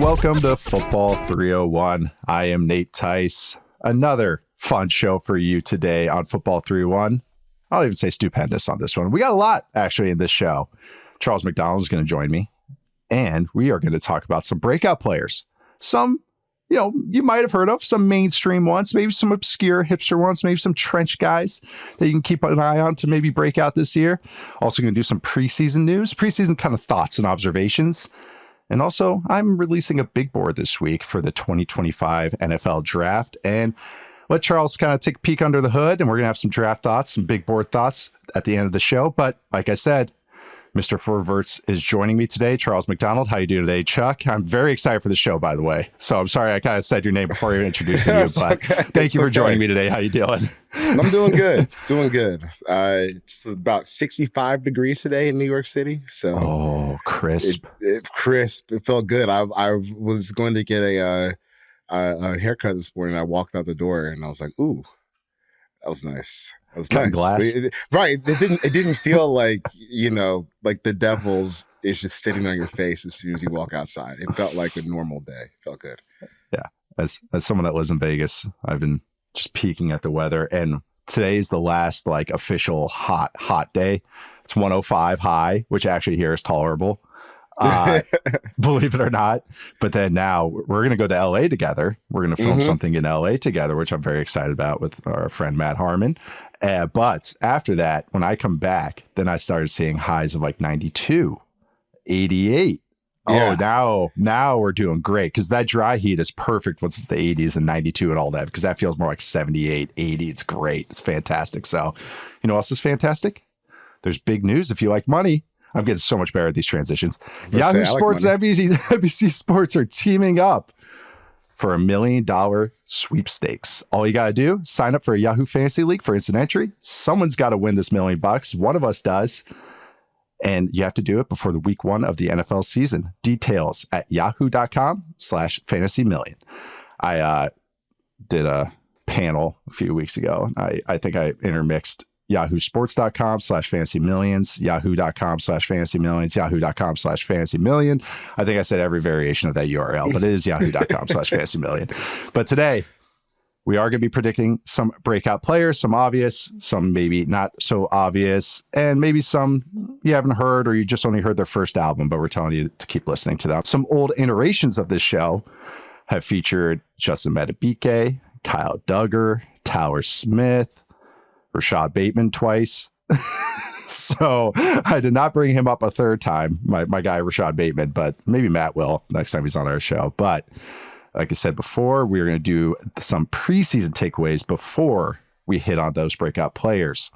welcome to Football 301. I am Nate Tice. Another fun show for you today on Football 301. I'll even say stupendous on this one. We got a lot actually in this show. Charles McDonald is going to join me, and we are going to talk about some breakout players. Some, you might have heard of, some mainstream ones, maybe some obscure hipster ones, maybe some trench guys that you can keep an eye on to maybe break out this year. Also going to do some preseason news, preseason kind of thoughts and observations. And also, I'm releasing a big board this week for the 2025 NFL draft, and let Charles kind of take a peek under the hood, and we're going to have some draft thoughts, some big board thoughts at the end of the show. But like I said, Mr. Forverts is joining me today. Charles McDonald, how you doing today, Chuck? I'm very excited for the show, by the way. So I'm sorry I kind of said your name before you introducing you, but thank you for joining me today. How you doing? I'm doing good. Doing good. It's about 65 degrees today in New York City. So crisp. Crisp. It felt good. I was going to get a haircut this morning. I walked out the door and I was like, ooh, that was nice. That was nice. Glass. Right. It didn't feel like, like the devil's is just sitting on your face as soon as you walk outside. It felt like a normal day. It felt good. Yeah. As someone that lives in Vegas, I've been just peeking at the weather, and today is the last official hot day. It's 105 high, which actually here is tolerable. Believe it or not. But then now we're going to go to LA together. We're going to film something in LA together, which I'm very excited about with our friend Matt Harmon. But after that, when I come back, then I started seeing highs of like 92, 88. Yeah. Oh, now we're doing great, because that dry heat is perfect once it's the 80s and 92 and all that, because that feels more like 78, 80. It's great. It's fantastic. So, you know what else is fantastic? There's big news if you like money. I'm getting so much better at these transitions. Yahoo Sports and NBC Sports are teaming up for $1 million sweepstakes. All you got to do, sign up for a Yahoo Fantasy League for instant entry. Someone's got to win this $1 million. One of us does. And you have to do it before the week 1 of the NFL season. Details at yahoo.com/fantasy-million. I did a panel a few weeks ago. I think I intermixed yahoosports.com/fantasy-millions, yahoo.com/fantasy-millions, yahoo.com/fantasy-million. I think I said every variation of that URL, but it is yahoo.com/fantasy-million. But today, we are going to be predicting some breakout players, some obvious, some maybe not so obvious, and maybe some you haven't heard or you just only heard their first album, but we're telling you to keep listening to them. Some old iterations of this show have featured Justin Madubuike, Kyle Duggar, Tyler Smith, Rashad Bateman twice. So I did not bring him up a third time, my guy Rashad Bateman, but maybe Matt will next time he's on our show. But like I said before, we're going to do some preseason takeaways before we hit on those breakout players.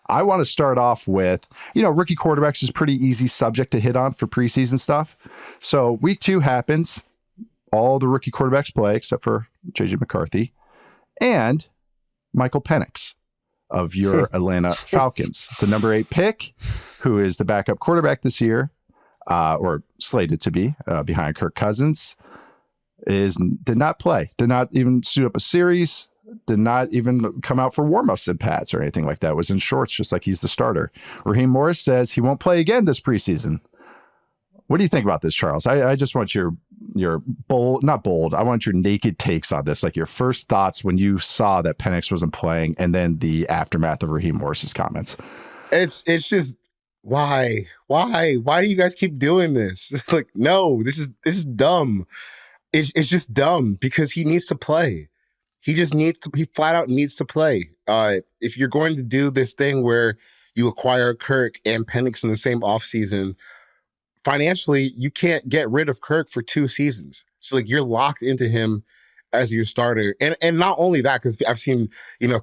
I want to start off with, rookie quarterbacks is a pretty easy subject to hit on for preseason stuff. So week 2 happens. All the rookie quarterbacks play except for J.J. McCarthy and Michael Penix of your Atlanta Falcons, the number 8 pick, who is the backup quarterback this year, or slated to be behind Kirk Cousins. Did not play, did not even suit up a series, did not even come out for warm-ups and pads or anything like that, was in shorts just like he's the starter. Raheem Morris says he won't play again this preseason. What do you think about this, Charles? I just want your bold, not bold, I want your naked takes on this, like your first thoughts when you saw that Penix wasn't playing, and then the aftermath of Raheem Morris's comments. It's just, why do you guys keep doing this? Like, no, this is dumb. It's just dumb, because he needs to play. He flat out needs to play. If you're going to do this thing where you acquire Kirk and Penix in the same offseason, financially, you can't get rid of Kirk for 2 seasons. So you're locked into him as your starter. And not only that, because I've seen,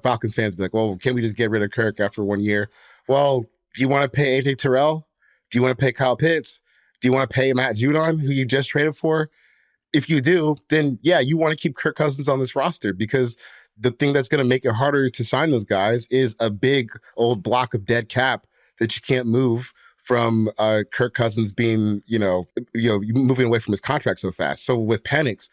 Falcons fans be like, well, can't we just get rid of Kirk after 1 year? Well, do you want to pay AJ Terrell? Do you want to pay Kyle Pitts? Do you want to pay Matt Judon, who you just traded for? If you do, then yeah, you want to keep Kirk Cousins on this roster, because the thing that's going to make it harder to sign those guys is a big old block of dead cap that you can't move from Kirk Cousins being, moving away from his contract so fast. So with Penix,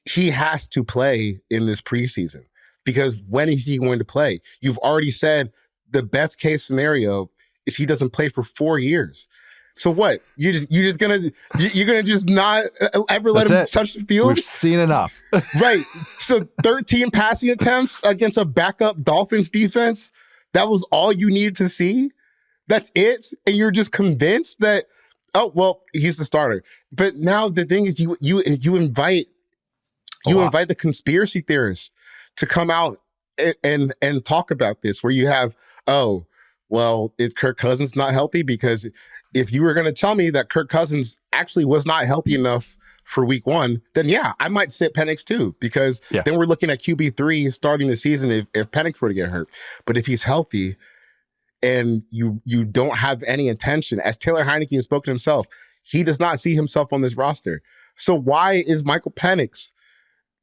he has to play in this preseason, because when is he going to play? You've already said the best case scenario is he doesn't play for 4 years. So what? You're gonna just not ever let him touch the field? We've seen enough. Right. So 13 passing attempts against a backup Dolphins defense. That was all you needed to see. That's it. And you're just convinced that, oh, well, he's the starter. But now the thing is, you invite the conspiracy theorists to come out and talk about this, where you have, oh, well, is Kirk Cousins not healthy? Because if you were going to tell me that Kirk Cousins actually was not healthy enough for week 1, then yeah, I might sit Penix too, because then we're looking at QB3 starting the season if Penix were to get hurt. But if he's healthy and you don't have any intention, as Taylor Heineke has spoken himself, he does not see himself on this roster. So why is Michael Penix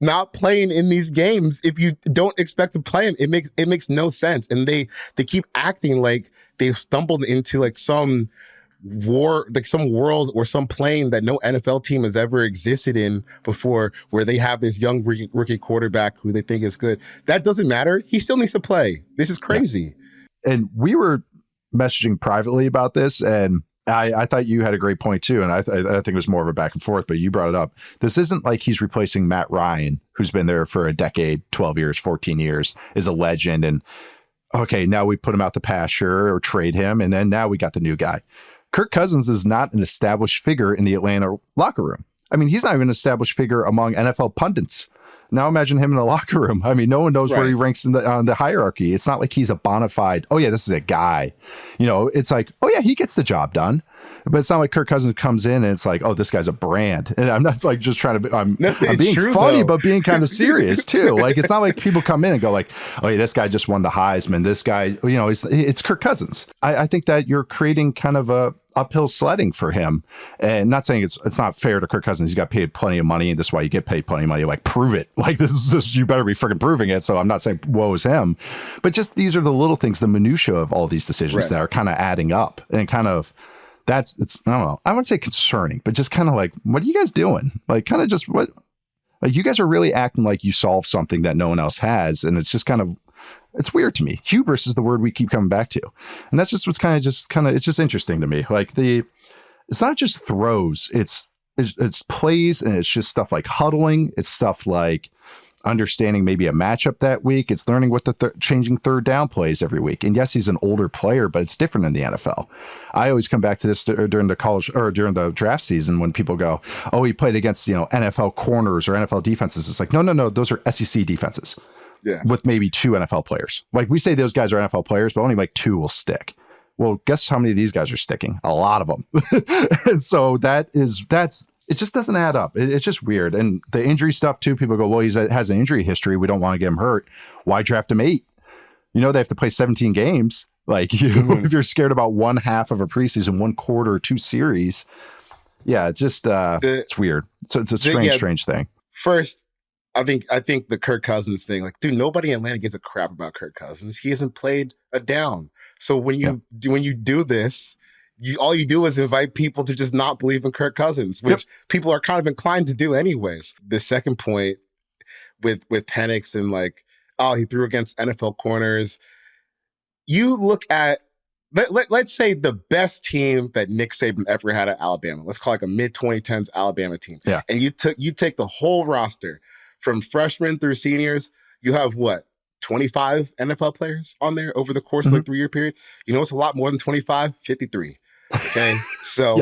not playing in these games if you don't expect to play him? It makes no sense. And they keep acting like they've stumbled into like some world or some plane that no NFL team has ever existed in before, where they have this young rookie quarterback who they think is good. That doesn't matter. He still needs to play. This is crazy. Yeah. And we were messaging privately about this, and I thought you had a great point too, and I think it was more of a back and forth, but you brought it up. This isn't like he's replacing Matt Ryan, who's been there for a decade, 12 years, 14 years, is a legend, and okay, now we put him out the pasture or trade him, and then now we got the new guy. Kirk Cousins is not an established figure in the Atlanta locker room. I mean, he's not even an established figure among NFL pundits. Now imagine him in a locker room. I mean, no one knows where he ranks on the hierarchy. It's not like he's a bona fide, oh yeah, this is a guy. You know, it's like, oh yeah, he gets the job done. But it's not like Kirk Cousins comes in and it's like, oh, this guy's a brand. And I'm not like just trying to, I'm being funny, though, but being kind of serious too. Like, it's not like people come in and go like, oh yeah, this guy just won the Heisman. This guy, you know, it's Kirk Cousins. I think that you're creating kind of a uphill sledding for him, and not saying it's not fair to Kirk Cousins. He got paid plenty of money, and this is why you get paid plenty of money. Like, prove it. Like, this is you better be freaking proving it. So I'm not saying woe is him, but just these are the little things, the minutia of all these decisions that are kind of adding up, and kind of it's I don't know. I wouldn't say concerning, but just kind of like, what are you guys doing? Like, kind of just what, like, you guys are really acting like you solved something that no one else has, and it's just kind of, it's weird to me. Hubris is the word we keep coming back to. And that's just what's kind of, it's just interesting to me. Like, it's not just throws, it's plays, and it's just stuff like huddling. It's stuff like understanding maybe a matchup that week. It's learning what the changing third down plays every week. And yes, he's an older player, but it's different in the NFL. I always come back to this during the college or during the draft season when people go, oh, he played against, you know, NFL corners or NFL defenses. It's like, no, those are SEC defenses. Yes. With maybe 2 NFL players. Like, we say those guys are NFL players, but only like 2 will stick. Well, guess how many of these guys are sticking? A lot of them. And so it just doesn't add up. It's just weird. And the injury stuff too, people go, well, he has an injury history. We don't want to get him hurt. Why draft him 8? You know, they have to play 17 games. Like, if you're scared about one half of a preseason, 1 quarter, 2 series. Yeah, it's just, it's weird. So it's a strange thing. First, I think the Kirk Cousins thing, like, dude, nobody in Atlanta gives a crap about Kirk Cousins. He hasn't played a down. So when you do this, all you do is invite people to just not believe in Kirk Cousins, which people are kind of inclined to do anyways. The second point with Penix and like, oh, he threw against NFL corners. You look at, let's say the best team that Nick Saban ever had at Alabama. Let's call it like a mid-2010s Alabama team. Yeah. And you take the whole roster from freshmen through seniors. You have what, 25 NFL players on there over the course of like 3-year period? You know, it's a lot more than 25, 53. Okay. So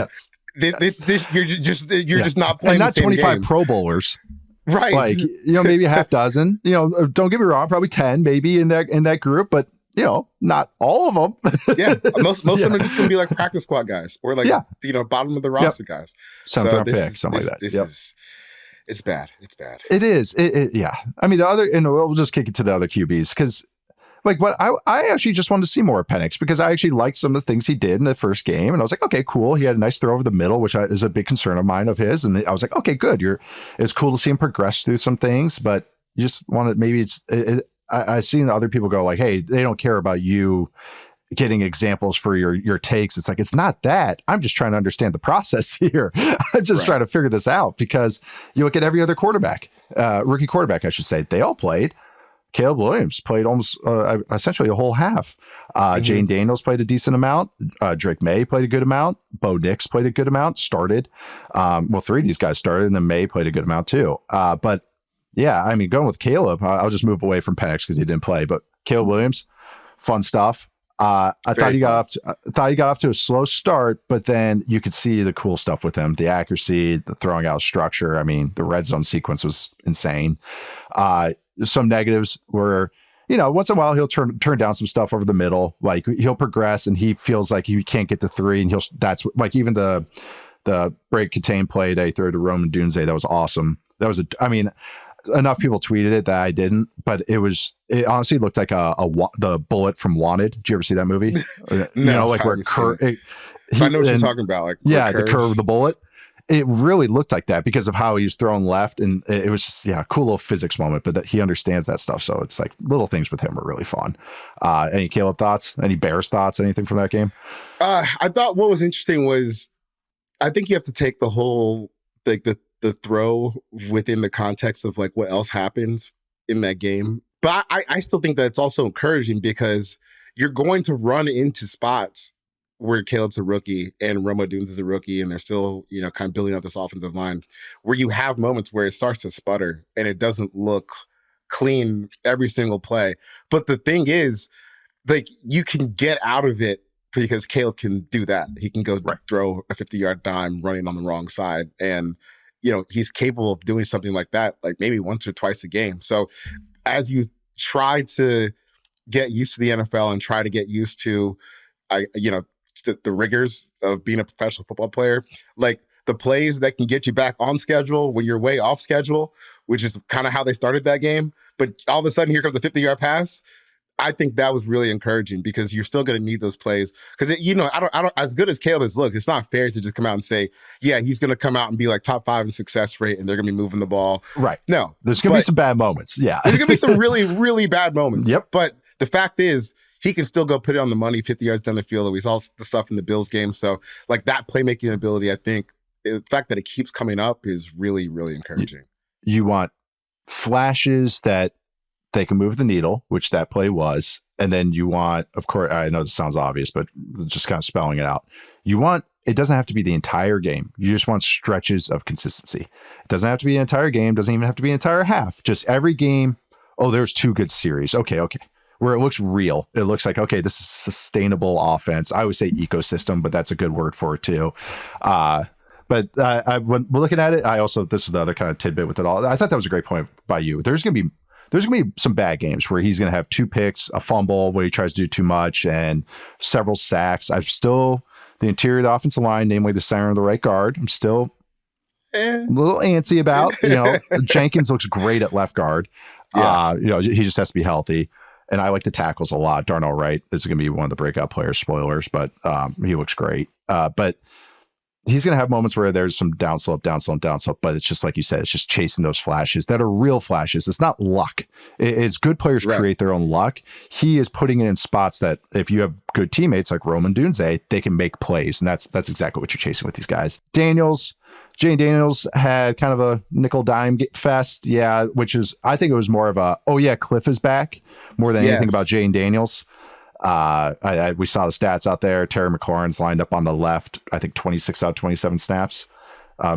you're just not playing, and not the same 25 game. Pro Bowlers. Right. Like, you know, maybe a half dozen, you know, don't get me wrong, probably 10 maybe in that group, but you know, not all of them. Yeah. Most of them are just going to be like practice squad guys or like, you know, bottom of the roster guys. Something like that. It's bad. It's bad. It is. Yeah. I mean, we'll just kick it to the other QBs because, like, what I actually just wanted to see more of Penix because I actually liked some of the things he did in the first game, and I was like, okay, cool. He had a nice throw over the middle, which is a big concern of mine of his, and I was like, okay, good. It's cool to see him progress through some things, but you just wanted maybe I've seen other people go like, hey, they don't care about you getting examples for your takes. It's like, it's not that. I'm just trying to understand the process here. I'm just trying to figure this out because you look at every other quarterback, rookie quarterback, I should say, they all played. Caleb Williams played almost essentially a whole half. Jayden Daniels played a decent amount. Drake Maye played a good amount. Bo Nix played a good amount, started. Well, 3 of these guys started, and then Maye played a good amount too. But yeah, I mean, going with Caleb, I'll just move away from Penix because he didn't play. But Caleb Williams, fun stuff. I thought he got off to a slow start, but then you could see the cool stuff with him, the accuracy, the throwing out structure. I mean, the red zone sequence was insane. Some negatives were, once in a while he'll turn down some stuff over the middle. Like he'll progress and he feels like he can't get to 3, and that's like even the break contain play they threw to Roman Dunze, that was awesome. Enough people tweeted it that I didn't, but it honestly looked like the bullet from Wanted. Did you ever see that movie? No, like where I know what you're talking about. Like the curve of the bullet. It really looked like that because of how he was thrown left, and it was just a cool little physics moment. But he understands that stuff, so it's like little things with him are really fun. Any Caleb thoughts? Any Bears thoughts? Anything from that game? I thought what was interesting was I think you have to take the whole the throw within the context of like what else happens in that game. But I still think that it's also encouraging because you're going to run into spots where Caleb's a rookie and Roma Dunes is a rookie and they're still, kind of building up this offensive line where you have moments where it starts to sputter and it doesn't look clean every single play. But the thing is, like, you can get out of it because Caleb can do that. He can go throw a 50-yard dime running on the wrong side. And, he's capable of doing something like that, like maybe once or twice a game. So as you try to get used to the NFL and try to get used to, the rigors of being a professional football player, like the plays that can get you back on schedule when you're way off schedule, which is kind of how they started that game. But all of a sudden, here comes the 50-yard pass. I think that was really encouraging because you're still going to need those plays. Because I don't. As good as Caleb is, look, it's not fair to just come out and say, yeah, he's going to come out and be like top 5 in success rate, and they're going to be moving the ball. Right. No, there's going to be some bad moments. Yeah, there's going to be some really, really bad moments. Yep. But the fact is, he can still go put it on the money 50 yards down the field. And we saw the stuff in the Bills game. So, like, that playmaking ability, I think, the fact that it keeps coming up is really, really encouraging. You want flashes that they can move the needle, which that play was. And then you want, of course, I know this sounds obvious, but just kind of spelling it out. It doesn't have to be the entire game. You just want stretches of consistency. It doesn't have to be an entire game. Doesn't even have to be an entire half. Just every game. Oh, there's 2 good series. Okay. Where it looks real. It looks like, okay, this is sustainable offense. I would say ecosystem, but that's a good word for it too. When looking at it, this was the other kind of tidbit with it all. I thought that was a great point by you. There's going to be some bad games where he's going to have 2 picks, a fumble where he tries to do too much, and several sacks. The interior of the offensive line, namely the center and the right guard, I'm still a little antsy about. Jenkins looks great at left guard. Yeah. He just has to be healthy. And I like the tackles a lot. Darnell Wright is going to be one of the breakout players, spoilers, but he looks great. But he's going to have moments where there's some downslope, but it's just like you said, it's just chasing those flashes that are real flashes. It's not luck. It's good players create their own luck. He is putting it in spots that if you have good teammates like Roman Dunze, they can make plays. And that's exactly what you're chasing with these guys. Jayden Daniels had kind of a nickel dime fest. Yeah, which is, I think it was more of a, Cliff is back more than anything about Jayden Daniels. We saw the stats out there. Terry McLaurin's lined up on the left, I think 26 out of 27 snaps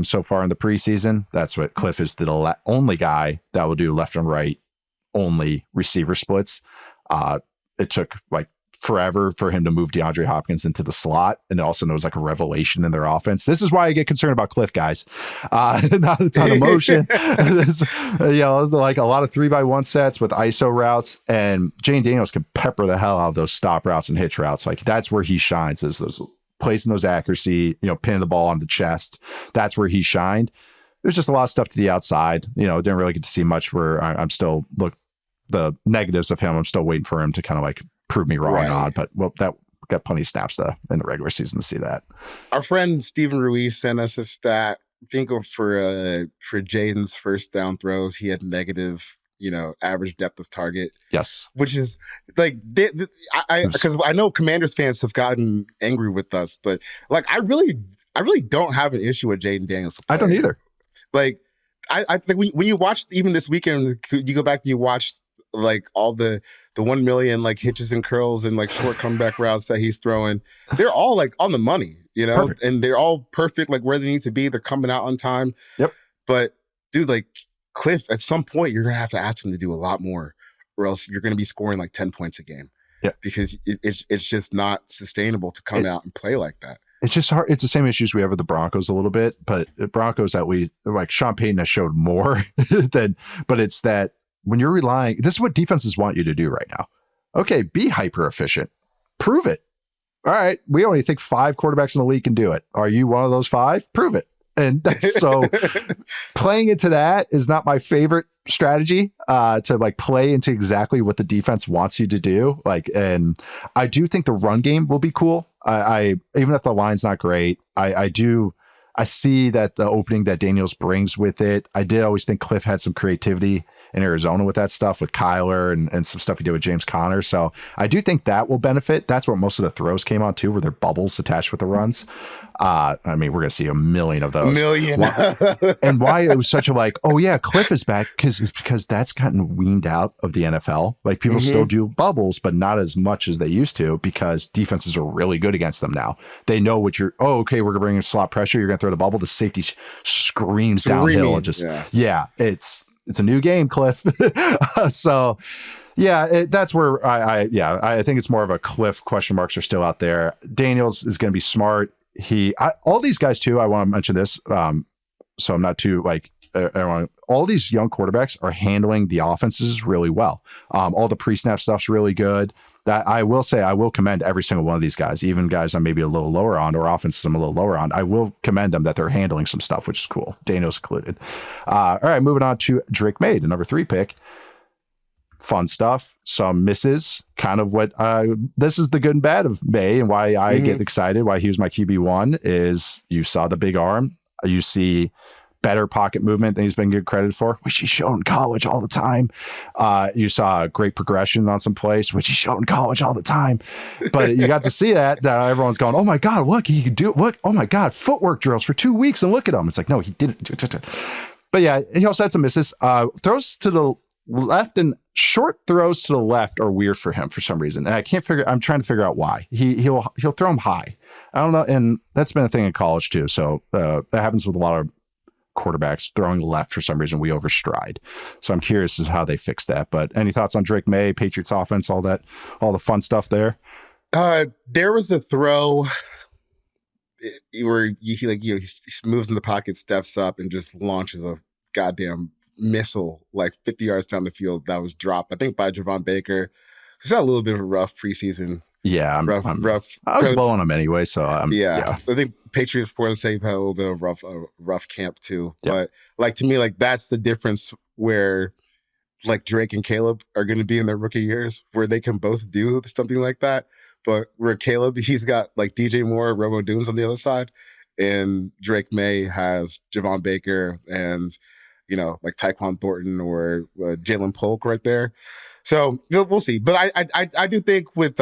so far in the preseason. That's what Cliff is, the only guy that will do left and right only receiver splits. It took like forever for him to move DeAndre Hopkins into the slot, and also there was like a revelation in their offense. This is why I get concerned about Cliff, guys. Not a ton of motion. Like a lot of 3x1 sets with ISO routes, and Jayden Daniels can pepper the hell out of those stop routes and hitch routes. Like that's where he shines, is those placing those accuracy, pinning the ball on the chest. That's where he shined. There's just a lot of stuff to the outside. Didn't really get to see much where I'm still the negatives of him. I'm still waiting for him to kind of like prove me wrong on, but that got plenty of snaps in the regular season to see that. Our friend Steven Ruiz sent us a stat. I think for Jayden's first down throws, he had negative, average depth of target. Yes, which is like because I know Commanders fans have gotten angry with us, but like I really don't have an issue with Jayden Daniels. I don't either. Like I think when you watch even this weekend, you go back and you watch like all the 1 million like hitches and curls and like short comeback routes that he's throwing, they're all like on the money, you know, Perfect. and they're all perfect, like where they need to be. They're coming out on time. Yep. But dude, like Cliff, at some point you're gonna have to ask him to do a lot more, or else you're gonna be scoring like 10 points a game. Yeah, because it's just not sustainable to come out and play like that. It's just hard. It's the same issues we have with the Broncos a little bit, but the Broncos that we like, Sean Payton has showed more than, but it's that when you're relying, this is what defenses want you to do right now. Okay, be hyper efficient. Prove it. All right, we only think 5 quarterbacks in the league can do it. Are you one of those 5? Prove it. And that's so playing into that is not my favorite strategy, to like play into exactly what the defense wants you to do. Like, and I do think the run game will be cool. I even if the line's not great, I see that the opening that Daniels brings with it. I did always think Cliff had some creativity in Arizona with that stuff with Kyler and some stuff he did with James Conner. So I do think that will benefit. That's where most of the throws came on too, where they're bubbles attached with the runs. I mean, we're going to see a million of those. And why it was such a like, oh yeah, Cliff is back because that's gotten weaned out of the NFL. Like people still do bubbles, but not as much as they used to because defenses are really good against them now. They know what you're, okay, we're going to bring in slot pressure. You're going to throw the bubble. The safety screams downhill and just, it's a new game, Cliff. So yeah, that's where I think it's more of a Cliff. Question marks are still out there. Daniels is going to be smart. All these guys too, I want to mention this. So I'm not too like, all these young quarterbacks are handling the offenses really well. All the pre-snap stuff's really good. That I will say, I will commend every single one of these guys, even guys I'm maybe a little lower on, or offenses I'm a little lower on. I will commend them that they're handling some stuff, which is cool. Daniels included. All right, moving on to Drake Maye, the number 3 pick. Fun stuff, some misses, kind of what this is the good and bad of Maye and why I get excited, why he was my QB1 is you saw the big arm, you see better pocket movement than he's been good credit for, which he showed in college all the time. You saw a great progression on some plays, which he showed in college all the time. But you got to see that everyone's going, oh my God, look, he could do it. Look, oh my God, footwork drills for 2 weeks and look at him. It's like, no, he didn't. But yeah, he also had some misses. Throws to the left and short throws to the left are weird for him for some reason. And I'm trying to figure out why. He'll throw them high. I don't know. And that's been a thing in college too. So that happens with a lot of quarterbacks throwing left for some reason. We overstride. So I'm curious as to how they fix that. But any thoughts on Drake Maye, Patriots offense, all the fun stuff there? There was a throw where he moves in the pocket, steps up, and just launches a goddamn missile like 50 yards down the field that was dropped, I think, by Javon Baker. He's had a little bit of a rough preseason. Yeah, rough. I was low on him anyway, so I think Patriots reports say he's had a little bit of rough camp too. Yeah. But like to me, like that's the difference where like Drake and Caleb are going to be in their rookie years, where they can both do something like that. But where Caleb, he's got like DJ Moore, Romo Dunes on the other side, and Drake Maye has Javon Baker and like Tyquan Thornton or Jalen Polk right there. So we'll see. But I do think with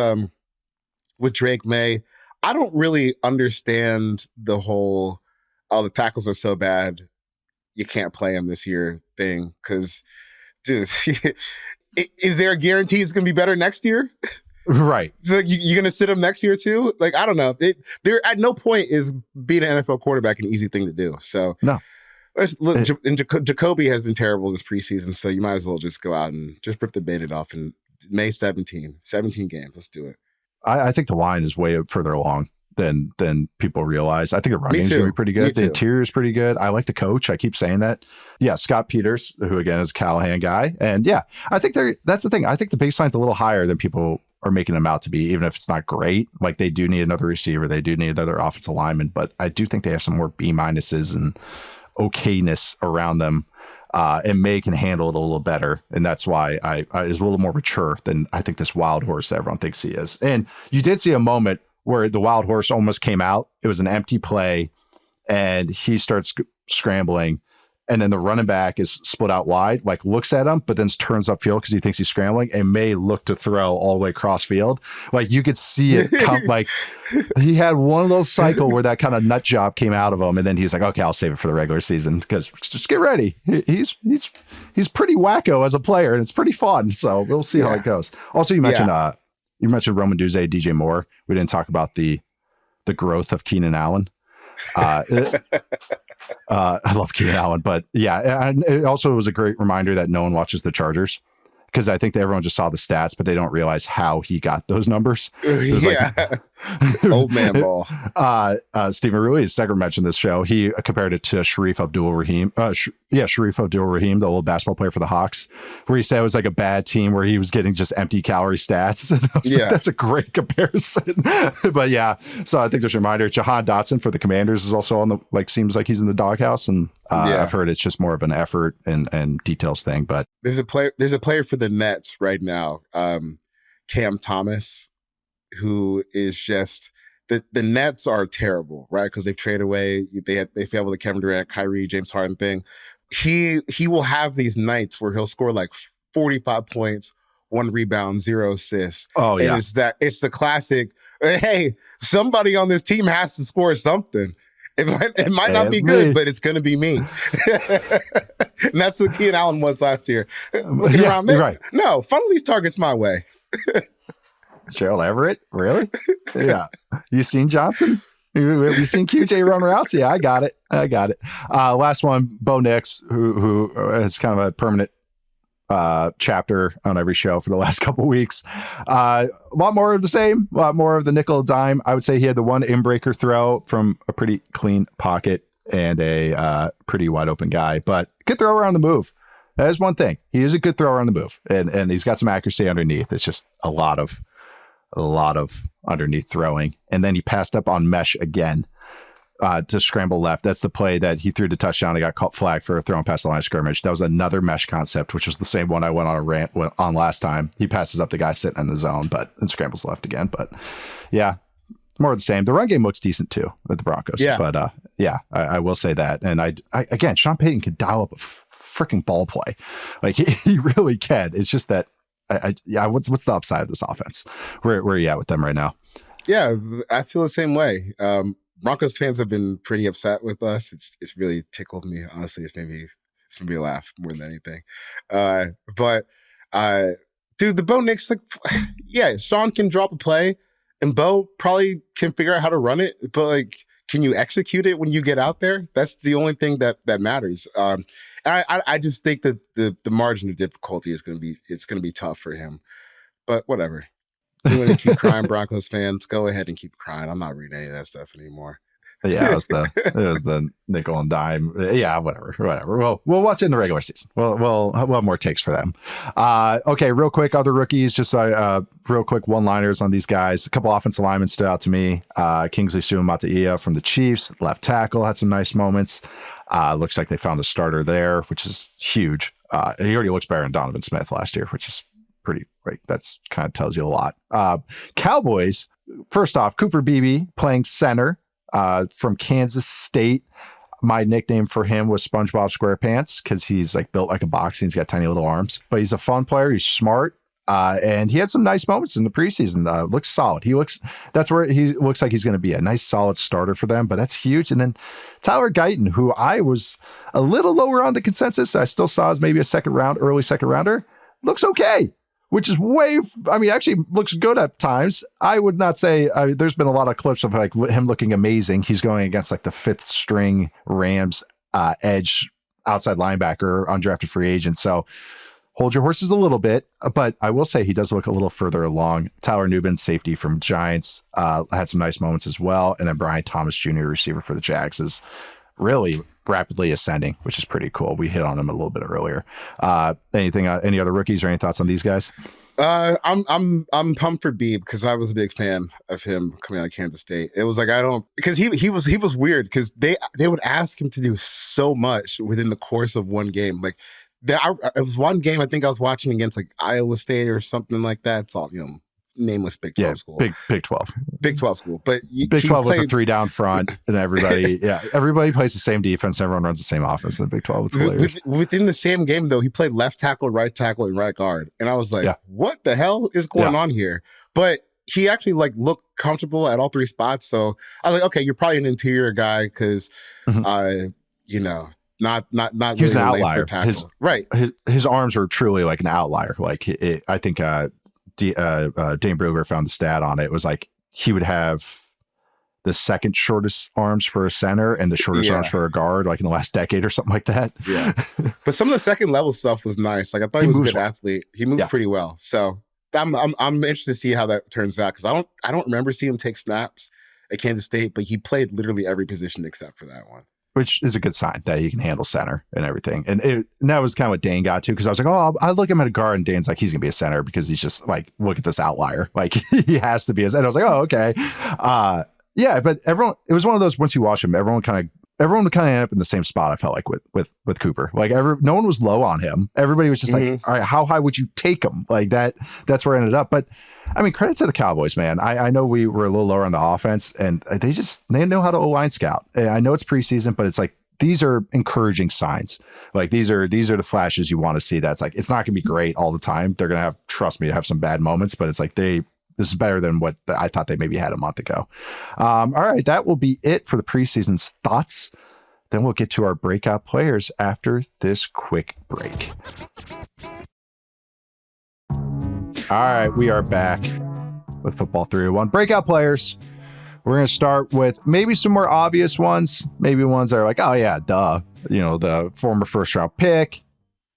Drake Maye, I don't really understand the whole, the tackles are so bad, you can't play him this year thing. Because, dude, is there a guarantee it's going to be better next year? Right. So you're going to sit him next year too? Like, I don't know. There at no point is being an NFL quarterback an easy thing to do. So no. Look, and Jacoby has been terrible this preseason, so you might as well just go out and just rip the Band-Aid off. And May 17 games. Let's do it. I think the line is way further along than people realize. I think the running is going to be pretty good. The interior is pretty good. I like the coach. I keep saying that. Yeah, Scott Peters, who again is a Callahan guy. And yeah, I think that's the thing. I think the baseline's a little higher than people are making them out to be, even if it's not great. Like they do need another receiver. They do need another offensive lineman. But I do think they have some more B- and okayness around them, and Maye can handle it a little better, and that's why I is a little more mature than I think this wild horse that everyone thinks he is. And you did see a moment where the wild horse almost came out. It was an empty play, and he starts scrambling, And then the running back is split out wide, like looks at him, but then turns upfield because he thinks he's scrambling, and Maye looked to throw all the way across field. Like you could see it come, like he had one of those cycle where that kind of nut job came out of him. And then he's like, okay, I'll save it for the regular season because just get ready. He's pretty wacko as a player and it's pretty fun. So we'll see how it goes. Also, you mentioned, Roman Duze, DJ Moore. We didn't talk about the growth of Keenan Allen. I love Keenan Allen, but yeah, and it also was a great reminder that no one watches the Chargers because I think that everyone just saw the stats, but they don't realize how he got those numbers. Old man ball. Stephen Ruiz, Seger mentioned this show. He compared it to Sharif Abdul-Rahim. Sharif Abdul-Rahim, the old basketball player for the Hawks, where he said it was like a bad team where he was getting just empty calorie stats. And I was like, that's a great comparison. But yeah, so I think there's a reminder. Jahan Dotson for the Commanders is also on the, like, seems like he's in the doghouse. And I've heard it's just more of an effort and details thing. But there's a player for the Nets right now, Cam Thomas, who is just the Nets are terrible, right? Because they've traded away, they failed with the Kevin Durant, Kyrie, James Harden thing. He will have these nights where he'll score like 45 points, 1 rebound, 0 assists. Oh yeah, and it's the classic. Hey, somebody on this team has to score something. It might not be good, but it's going to be me. And that's what Keenan Allen was last year. Looking around me, right? No, funnel these targets my way. Gerald Everett, really? Yeah. You seen Johnson? Have you seen QJ run routes? Yeah, I got it. Last one, Bo Nix, who is kind of a permanent chapter on every show for the last couple of weeks. A lot more of the same, a lot more of the nickel dime. I would say he had the one in-breaker throw from a pretty clean pocket and a pretty wide open guy, but good thrower on the move. That is one thing. He is a good thrower on the move, and he's got some accuracy underneath. It's just a lot of underneath throwing. And then he passed up on mesh again to scramble left. That's the play that he threw to touchdown. He got caught flag for throwing past the line of scrimmage. That was another mesh concept, which was the same one I went on a rant on last time. He passes up the guy sitting in the zone, and scrambles left again. But yeah, more of the same. The run game looks decent too with the Broncos. Yeah. But I will say that. And I again, Sean Payton could dial up a freaking ball play. Like he really can. It's just that what's the upside of this offense? Where are you at with them right now? Yeah, I feel the same way. Broncos fans have been pretty upset with us. It's really tickled me. Honestly, it's made me laugh more than anything. Dude, the Bo Nix, like, yeah, Sean can drop a play, and Bo probably can figure out how to run it. But like, can you execute it when you get out there? That's the only thing that matters. I just think that the margin of difficulty is going to be tough for him. But whatever. You want to keep crying, Broncos fans? Go ahead and keep crying. I'm not reading any of that stuff anymore. Yeah, it was the nickel and dime. Yeah, whatever. We'll watch it in the regular season. We'll have more takes for them. Okay, real quick, other rookies. Just real quick one-liners on these guys. A couple offensive linemen stood out to me. Kingsley Suamataia from the Chiefs, left tackle, had some nice moments. Looks like they found a starter there, which is huge. He already looks better than Donovan Smith last year, which is pretty, like, that's kind of tells you a lot. Cowboys, first off, Cooper Beebe playing center from Kansas State. My nickname for him was SpongeBob SquarePants because he's like built like a box and he's got tiny little arms, but he's a fun player. He's smart. And he had some nice moments in the preseason. Looks solid. That's where he looks like he's going to be a nice solid starter for them, but that's huge. And then Tyler Guyton, who I was a little lower on the consensus, I still saw as maybe a early second rounder, looks okay. Which is actually looks good at times. I would not say there's been a lot of clips of like him looking amazing. He's going against like the 5th string Rams edge outside linebacker, undrafted free agent. So hold your horses a little bit, but I will say he does look a little further along. Tyler Nubin, safety from Giants, had some nice moments as well. And then Brian Thomas Jr., receiver for the Jags, is really rapidly ascending, which is pretty cool. We hit on him a little bit earlier. Any other rookies or any thoughts on these guys? I'm pumped for Beebe because I was a big fan of him coming out of Kansas State. It was like because he was weird because they would ask him to do so much within the course of one game. Like it was one game I think I was watching against like Iowa State or something like that. It's all nameless Big 12 school. Big 12. Big 12 school. But Big 12 with a 3 down front and everybody plays the same defense. Everyone runs the same offense in the Big 12. It's hilarious. Within the same game, though, he played left tackle, and right guard. And I was like, what the hell is going on here? But he actually like looked comfortable at all 3 spots. So I was like, okay, you're probably an interior guy because, you know, not he was really an outlier. Right. His arms were truly like an outlier. Like I think Dane Brugler found the stat on it. It was like he would have the second shortest arms for a center and the shortest arms for a guard, like in the last decade or something like that. Yeah. But some of the second level stuff was nice. Like I thought he was a good athlete. He moves pretty well. So I'm interested to see how that turns out because I don't remember seeing him take snaps at Kansas State, but he played literally every position except for that one. Which is a good sign that he can handle center and everything. And that was kind of what Dane got to because I was like, oh, I look at him at a guard and Dane's like, he's going to be a center because he's just like, look at this outlier. Like he has to be. And I was like, oh, okay. Yeah, but everyone, it was one of those, once you watch him, everyone would kind of end up in the same spot, I felt like, with Cooper. Like no one was low on him. Everybody was just like, all right, how high would you take him? Like that's where I ended up. But I mean, credit to the Cowboys, man. I know we were a little lower on the offense and they know how to O-line scout. I know it's preseason, but it's like, these are encouraging signs. Like these are the flashes you want to see. That's like, it's not going to be great all the time. They're going to trust me, have some bad moments, but it's like this is better than what I thought they maybe had a month ago. All right, that will be it for the preseason's thoughts. Then we'll get to our breakout players after this quick break. All right, we are back with Football 301 breakout players. We're going to start with maybe some more obvious ones, maybe ones that are like, oh yeah, duh. You know, the former first round pick,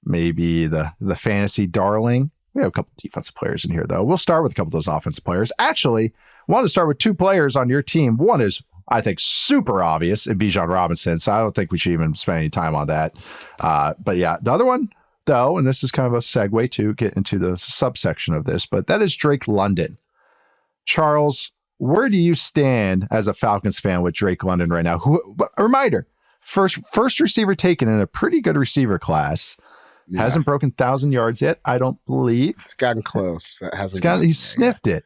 maybe the fantasy darling. We have a couple defensive players in here, though. We'll start with a couple of those offensive players. Actually, I want to start with 2 players on your team. One is, I think, super obvious in Bijan Robinson, so I don't think we should even spend any time on that. But yeah, the other one, though, and this is kind of a segue to get into the subsection of this, but that is Drake London. Charles, where do you stand as a Falcons fan with Drake London right now? A reminder, first receiver taken in a pretty good receiver class. Yeah. Hasn't broken 1,000 yards yet, I don't believe. It's gotten close, but hasn't. He's sniffed it.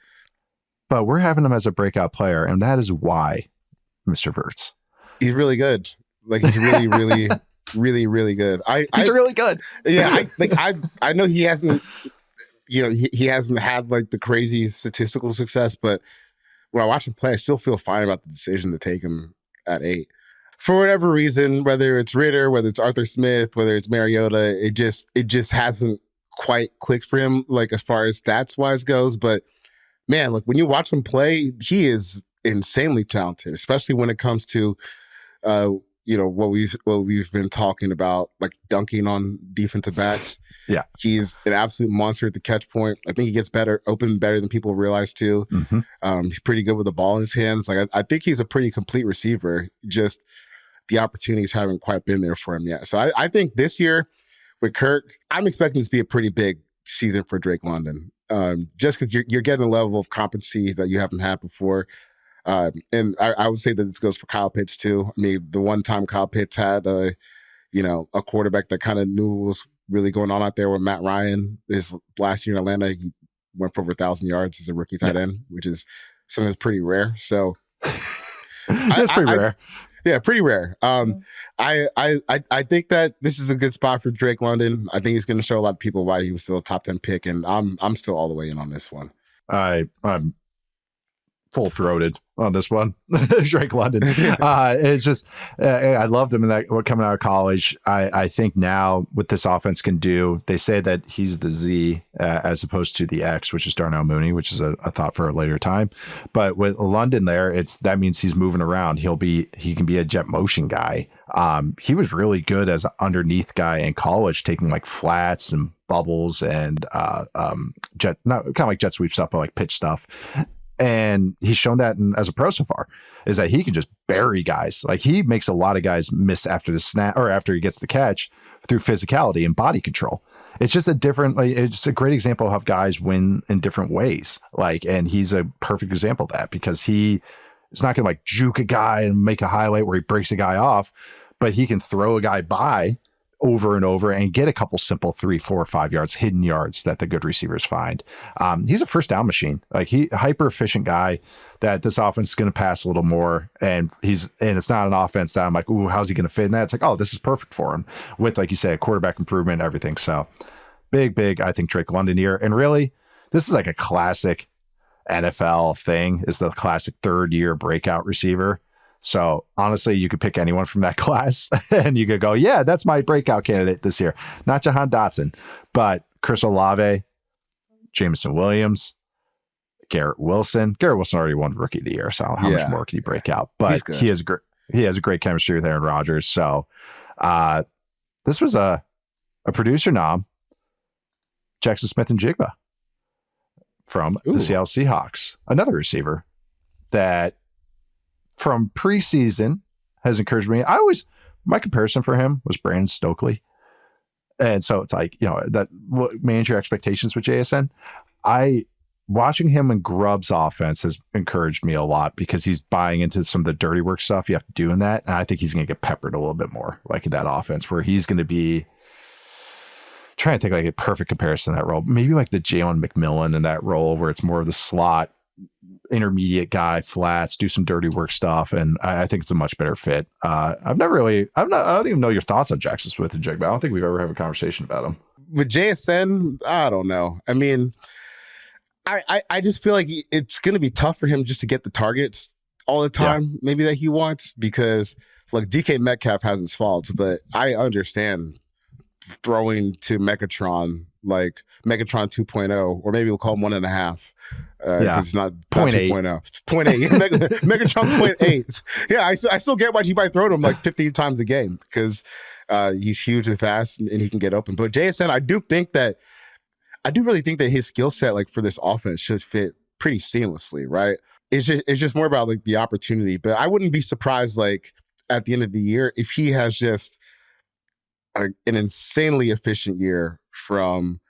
But we're having him as a breakout player, and that is why, Mr. Verts. He's really good. Like he's really, really, really, really good. He's really good. Yeah, I know he hasn't. You know, he hasn't had like the crazy statistical success, but when I watch him play, I still feel fine about the decision to take him at 8. For whatever reason, whether it's Ritter, whether it's Arthur Smith, whether it's Mariota, it just hasn't quite clicked for him, like as far as stats wise goes. But man, look, when you watch him play, he is insanely talented, especially when it comes to you know, what we've been talking about, like dunking on defensive backs. Yeah. He's an absolute monster at the catch point. I think he gets open better than people realize too. He's pretty good with the ball in his hands. Like I think he's a pretty complete receiver. Just the opportunities haven't quite been there for him yet. So I think this year with Kirk, I'm expecting this to be a pretty big season for Drake London. Just because you're getting a level of competency that you haven't had before. And I would say that this goes for Kyle Pitts too. I mean, the one time Kyle Pitts had a quarterback that kind of knew what was really going on out there with Matt Ryan. His last year in Atlanta, he went for over 1,000 yards as a rookie tight end, which is something that's pretty rare. So that's pretty rare. Yeah, pretty rare. I think that this is a good spot for Drake London. I think he's going to show a lot of people why he was still a top 10 pick, and I'm still all the way in on this one. I'm full-throated on this one. Drake London. It's just I loved him in that coming out of college. I think now what this offense can do, they say that he's the Z as opposed to the X, which is Darnell Mooney, which is a thought for a later time. But with London there, that means he's moving around. He can be a jet motion guy. He was really good as an underneath guy in college, taking like flats and bubbles and jet, not kind of like jet sweep stuff, but like pitch stuff. And he's shown that as a pro so far, is that he can just bury guys. Like he makes a lot of guys miss after the snap or after he gets the catch through physicality and body control. It's just it's a great example of how guys win in different ways. Like, and he's a perfect example of that because it's not going to like juke a guy and make a highlight where he breaks a guy off, but he can throw a guy by over and over and get a couple simple 3, 4, 5 yards, hidden yards that the good receivers find. He's a first down machine. Like hyper efficient guy that this offense is going to pass a little more. And it's not an offense that I'm like, ooh, how's he going to fit in that? It's like, oh, this is perfect for him with, like you say, a quarterback improvement, everything. So big, I think Drake London here. And really, this is like a classic NFL thing, is the classic third year breakout receiver. So honestly, you could pick anyone from that class and you could go, yeah, that's my breakout candidate this year. Not Jahan Dotson, but Chris Olave, Jameson Williams, Garrett Wilson. Garrett Wilson already won Rookie of the Year, so how much more can he break out? But he has a great chemistry with Aaron Rodgers. So this was a producer nom, Jaxon Smith-Njigba from the Seattle Seahawks, another receiver that from preseason has encouraged me. My comparison for him was Brandon Stokely. And so it's like, that manage your expectations with JSN. Watching him in Grubb's offense has encouraged me a lot because he's buying into some of the dirty work stuff you have to do in that. And I think he's going to get peppered a little bit more like in that offense where he's going to be trying to think like a perfect comparison to that role. Maybe like the Jalen McMillan in that role where it's more of the slot intermediate guy, flats, do some dirty work stuff. And I think it's a much better fit. I don't even know your thoughts on Jaxon Smith-Njigba. I don't think we've ever had a conversation about him. With JSN, I don't know. I mean, I just feel like it's going to be tough for him just to get the targets all the time, maybe that he wants, because look, DK Metcalf has his faults, but I understand throwing to Megatron, like Megatron 2.0, or maybe we'll call him 1.5. Because it's not 2.0. 0.8. Megatron 0.8. Yeah, I still get why he might throw to him like 15 times a game because he's huge and fast and he can get open. But JSN, I do really think that his skill set, like for this offense, should fit pretty seamlessly, right? It's just more about like the opportunity. But I wouldn't be surprised, like at the end of the year, if he has just an insanely efficient year from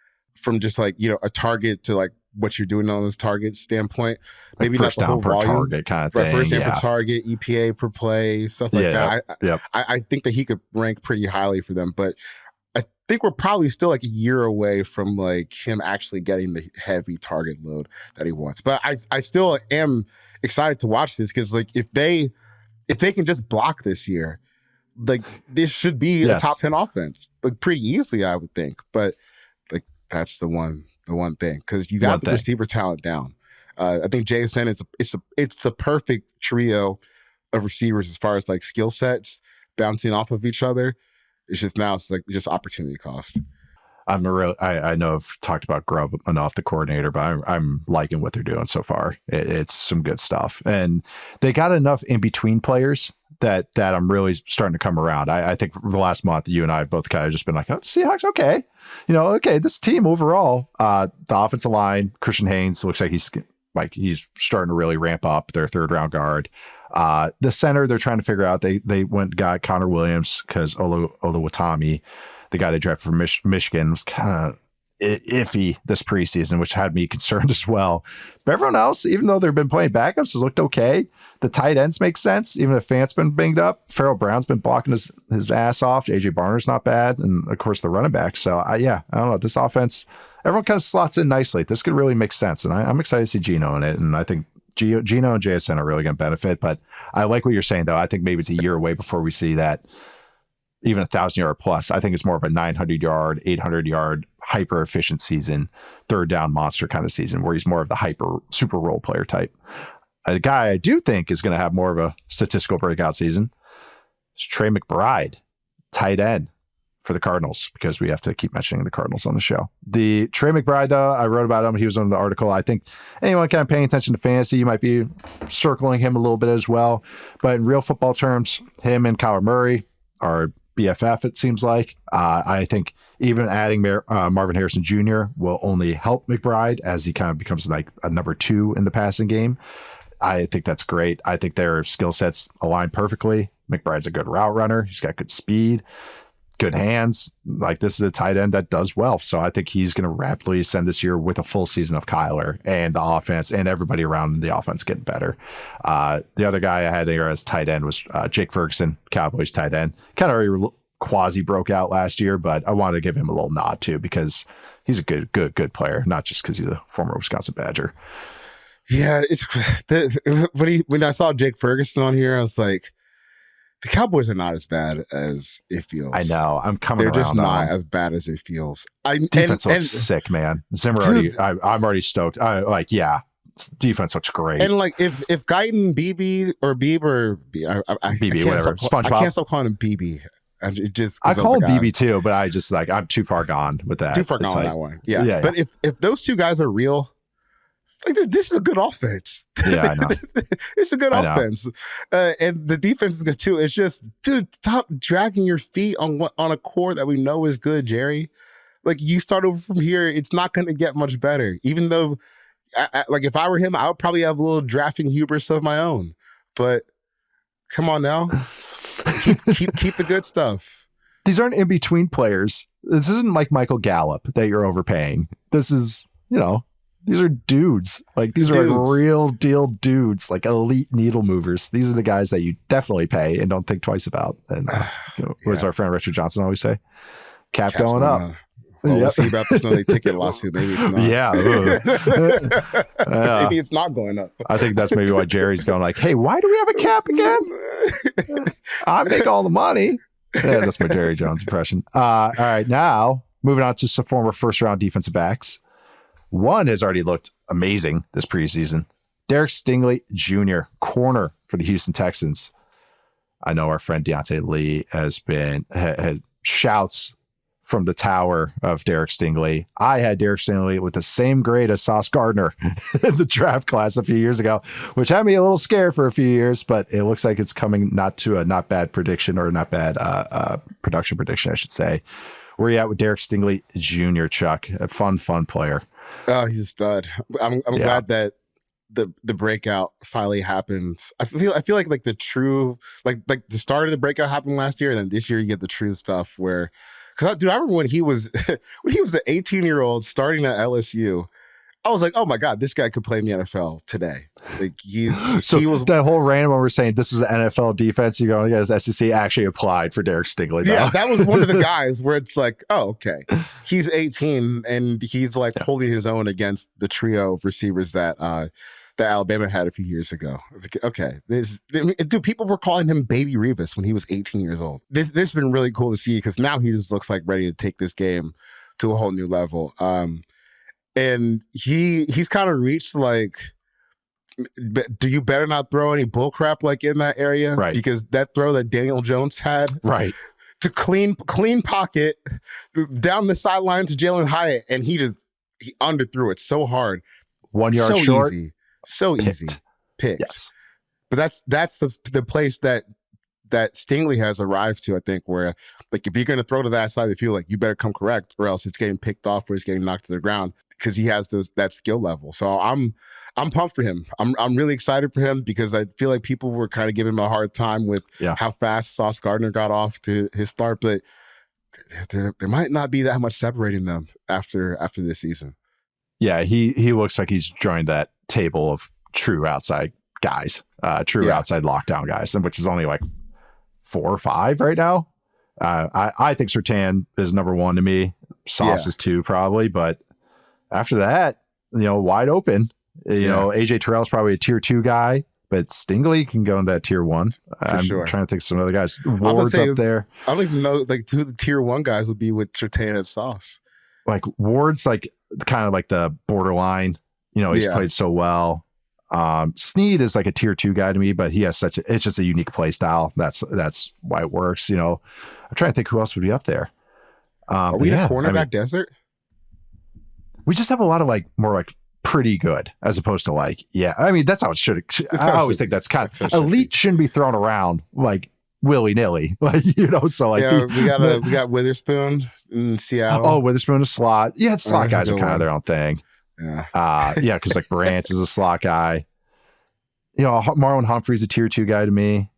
just like, a target to like what you're doing on this target standpoint. Maybe like not the whole volume, target kind of thing. First down per target, EPA per play, stuff like that. I think that he could rank pretty highly for them, but I think we're probably still like a year away from like him actually getting the heavy target load that he wants. But I still am excited to watch this because like if they can just block this year, like this should be a top 10 offense, like pretty easily, I would think. But like that's the one thing, because you got the receiver talent down. I think JSN it's the perfect trio of receivers as far as like skill sets bouncing off of each other. It's just just opportunity cost. I know I've talked about Grubb enough, the coordinator, but I'm liking what they're doing so far. It's some good stuff, and they got enough in between players that I'm really starting to come around. I think for the last month, you and I have both kind of just been like, oh, Seahawks, okay. This team overall, the offensive line, Christian Haynes looks like he's starting to really ramp up, their third round guard. The center, they're trying to figure out. They went and got Connor Williams because Oluwatimi, the guy they drafted from Michigan, was kind of iffy this preseason, which had me concerned as well. But everyone else, even though they've been playing backups, has looked okay. The tight ends make sense, even if Fant's been banged up. Farrell Brown's been blocking his ass off. AJ Barner's not bad, and of course the running back. So I don't know, this offense, everyone kind of slots in nicely. This could really make sense, and I'm excited to see Geno in it. And I think Geno and JSN are really going to benefit. But I like what you're saying, though. I think maybe it's a year away before we see that. Even 1,000-yard plus. I think it's more of a 900-yard, 800-yard, hyper-efficient season, third down monster kind of season, where he's more of the hyper super role player type. A guy I do think is going to have more of a statistical breakout season is Tre McBride, tight end for the Cardinals, because we have to keep mentioning the Cardinals on the show. The Tre McBride, though, I wrote about him. He was on the article. I think anyone kind of paying attention to fantasy, you might be circling him a little bit as well. But in real football terms, him and Kyler Murray are BFF, it seems like. I think even adding Marvin Harrison Jr. will only help McBride as he kind of becomes like a number 2 in the passing game. I think that's great. I think their skill sets align perfectly. McBride's a good route runner. He's got good speed, good hands. Like, this is a tight end that does well. So I think he's going to rapidly ascend this year with a full season of Kyler and the offense and everybody around the offense getting better. The other guy I had there as tight end was Jake Ferguson, Cowboys tight end. Kind of already quasi broke out last year, but I wanted to give him a little nod too because he's a good player, not just because he's a former Wisconsin Badger. Yeah, it's when I saw Jake Ferguson on here, I was like, the Cowboys are not as bad as it feels. I know. I'm coming They're around. Just not as bad as it feels. Defense looks sick, man. Zimmer dude, I'm already stoked. Defense looks great. And like if Guyton BB or Beeb or BB, whatever. SpongeBob. I can't stop calling him BB. I call him BB too, but I just I'm too far gone with that. Too far gone with that one. Yeah. But if those two guys are real, like this is a good offense. Yeah, I know. It's a good offense, and the defense is good too. It's just, dude, stop dragging your feet on a core that we know is good, Jerry. Like you start over from here, it's not going to get much better. Even though, like if I were him, I would probably have a little drafting hubris of my own. But come on now, keep the good stuff. These aren't in between players. This isn't like Michael Gallup that you're overpaying. This is, these are dudes. Like these are like real deal dudes, like elite needle movers. These are the guys that you definitely pay and don't think twice about. And what does our friend Richard Johnson always say? Cap's going up. Well, we'll see about the Sunday ticket lawsuit. Maybe it's not. Yeah. Maybe it's not going up. I think that's maybe why Jerry's going like, hey, why do we have a cap again? I make all the money. Yeah, that's my Jerry Jones impression. All right. Now, moving on to some former first-round defensive backs. One has already looked amazing this preseason. Derek Stingley Jr., corner for the Houston Texans. I know our friend Deontay Lee has been had shouts from the tower of Derek Stingley. I had Derek Stingley with the same grade as Sauce Gardner in the draft class a few years ago, which had me a little scared for a few years, but it looks like it's coming not to a not bad prediction or not bad production prediction, I should say. Where are you at with Derek Stingley Jr., Chuck? A fun player. Oh, he's a stud. I'm glad that the breakout finally happened. I feel like the true like the start of the breakout happened last year, and then this year you get the true stuff where, because I remember when he was an 18-year-old starting at LSU. I was like, oh my God, this guy could play in the NFL today. Like he was that whole random when we're saying this is an NFL defense, you're going, yes, SEC actually applied for Derek Stingley. Though. Yeah, that was one of the guys where it's like, oh, okay. He's 18 and he's like holding his own against the trio of receivers that Alabama had a few years ago. It's like, okay, dude, people were calling him Baby Revis when he was 18 years old. This has been really cool to see because now he just looks like ready to take this game to a whole new level. And he's kind of reached like, do you better not throw any bull crap like in that area? Right. Because that throw that Daniel Jones had. Right. To clean pocket down the sideline to Jalen Hyatt. And he underthrew it so hard. 1 yard short. Easy. So Picked. easy. Picked. Yes. But that's the place that Stingley has arrived to, I think, where like if you're going to throw to that side of the field, like you better come correct or else it's getting picked off or it's getting knocked to the ground because he has that skill level. So I'm pumped for him. I'm really excited for him because I feel like people were kind of giving him a hard time with how fast Sauce Gardner got off to his start, but there might not be that much separating them after this season. Yeah, he looks like he's joined that table of true outside guys, outside lockdown guys, which is only like 4 or 5 right now. I think Surtain is number 1 to me. Sauce is 2 probably, but after that, wide open. AJ Terrell's probably a tier 2 guy, but Stingley can go in that tier 1. I'm trying to think of some other guys. Ward's up there. I don't even know like who the tier 1 guys would be with Surtain and Sauce. Like Ward's like kind of like the borderline. He's played so well. Snead is like a tier 2 guy to me, but he has it's just a unique play style. That's why it works. I'm trying to think who else would be up there. Are we in a cornerback desert? We just have a lot of like more like pretty good as opposed to like, that's how it should. I always think that's kind of elite shouldn't be thrown around like willy nilly, like So like we got Witherspoon in Seattle. Oh, Witherspoon is slot. Yeah, slot guys are kind of their own thing. Yeah. Because like Branch is a slot guy. Marlon Humphrey's a tier 2 guy to me.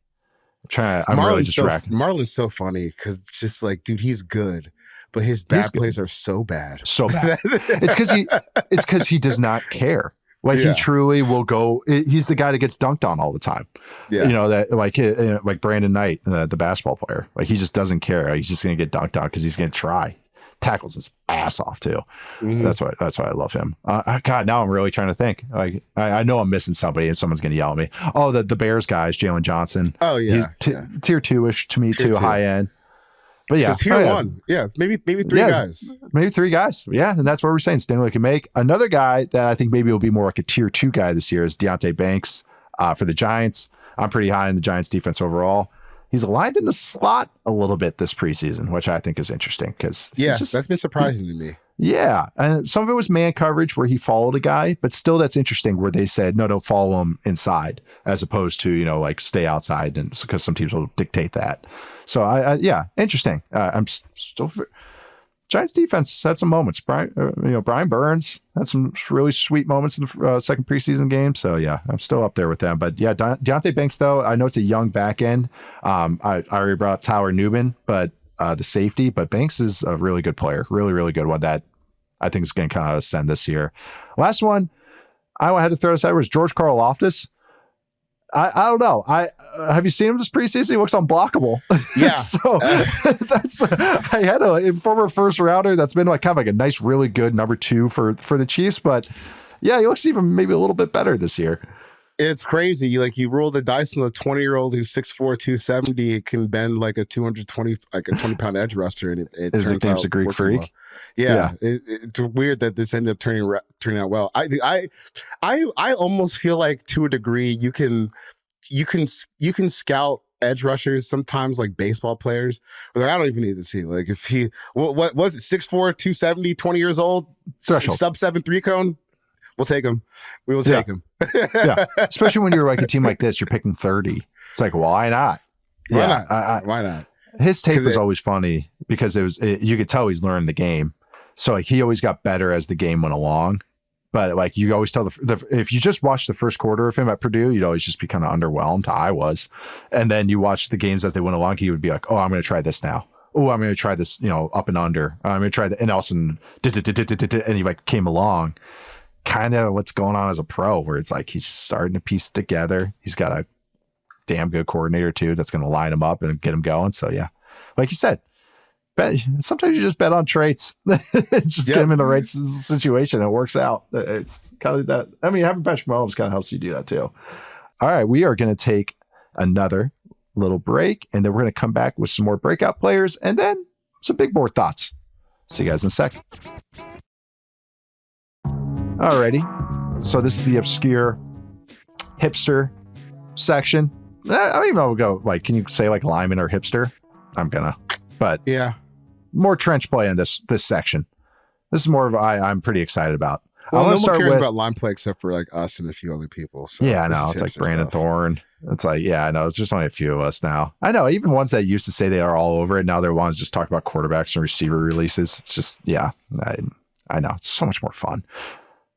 Marlon's so funny because it's just like, dude, he's good, but his bad plays are so bad. So bad. It's because he does not care. Like he truly will go. He's the guy that gets dunked on all the time. Yeah. You know, that like Brandon Knight, the basketball player. Like he just doesn't care. He's just going to get dunked on because he's going to try. Tackles his ass off too. Mhm. That's why I love him. God, now I'm really trying to think. Like I know I'm missing somebody, and someone's going to yell at me. Oh, the Bears guys, Jalen Johnson. Oh yeah, he's tier 2-ish to me too, high end. But yeah, so tier 1. Yeah, maybe 3 guys. Maybe 3 guys. Yeah, and that's what we're saying. Stingley can make. Another guy that I think maybe will be more like a tier 2 guy this year is Deonte Banks for the Giants. I'm pretty high in the Giants defense overall. He's aligned in the slot a little bit this preseason, which I think is interesting because that's been surprising to me. Yeah, and some of it was man coverage where he followed a guy, but still that's interesting where they said, no, don't follow him inside as opposed to, like stay outside, and because some teams will dictate that. So yeah, interesting. I'm still Giants defense had some moments. Brian Burns had some really sweet moments in the second preseason game. So yeah, I'm still up there with them. But yeah, Deonte Banks though, I know it's a young back end. I already brought up Tyler Nubin, but the safety, but Banks is a really good player, really, really good one that I think is going to kind of ascend this year. Last one I had to throw this out was George Karlaftis. I don't know. Have you seen him this preseason? He looks unblockable. Yeah. So that's I had a former first rounder that's been like kind of like a nice, really good number 2 for the Chiefs. But yeah, he looks even maybe a little bit better this year. It's crazy. You roll the dice on a 20-year-old who's 6'4", 270. It can bend like a 220, like a 20-pound edge rusher, and it his turns nickname's out a Greek freak. Well. Yeah. It's weird that this ended up turning out well. I almost feel like to a degree you can scout edge rushers sometimes like baseball players. Like, I don't even need to see like if he what was it 6'4", 270, 20 years old, threshold sub 7'3" cone. We'll take him. We will take him. Yeah, especially when you're like a team like this, you're picking 30. It's like, why not? Why not? Why not? His tape was always funny because you could tell he's learned the game. So like he always got better as the game went along. But like you always tell if you just watch the first quarter of him at Purdue, you'd always just be kind of underwhelmed. I was, and then you watch the games as they went along. He would be like, "Oh, I'm going to try this now. Oh, I'm going to try this. Up and under. I'm going to try that." And all of a sudden, and he like came along. Kind of what's going on as a pro, where it's like he's starting to piece it together. He's got a damn good coordinator too that's going to line him up and get him going. So yeah, like you said, sometimes you just bet on traits. Just get him in the right situation. It works out. It's kind of that. I mean, having Patrick Mahomes kind of helps you do that too. All right, we are going to take another little break, and then we're going to come back with some more breakout players and then some big board thoughts. See you guys in a second. Alrighty, so this is the obscure hipster section. I don't even know if we'll go, like, can you say like lineman or hipster? I'm gonna, but yeah, more trench play in this section. This is more of I'm pretty excited about. Well, no one cares about line play except for like us and a few other people. So yeah, I know. It's like Brandon Thorne. It's like, yeah, I know. It's just only a few of us now. I know. Even ones that used to say they are all over it, now they're ones just talk about quarterbacks and receiver releases. It's just, yeah, I know. It's so much more fun.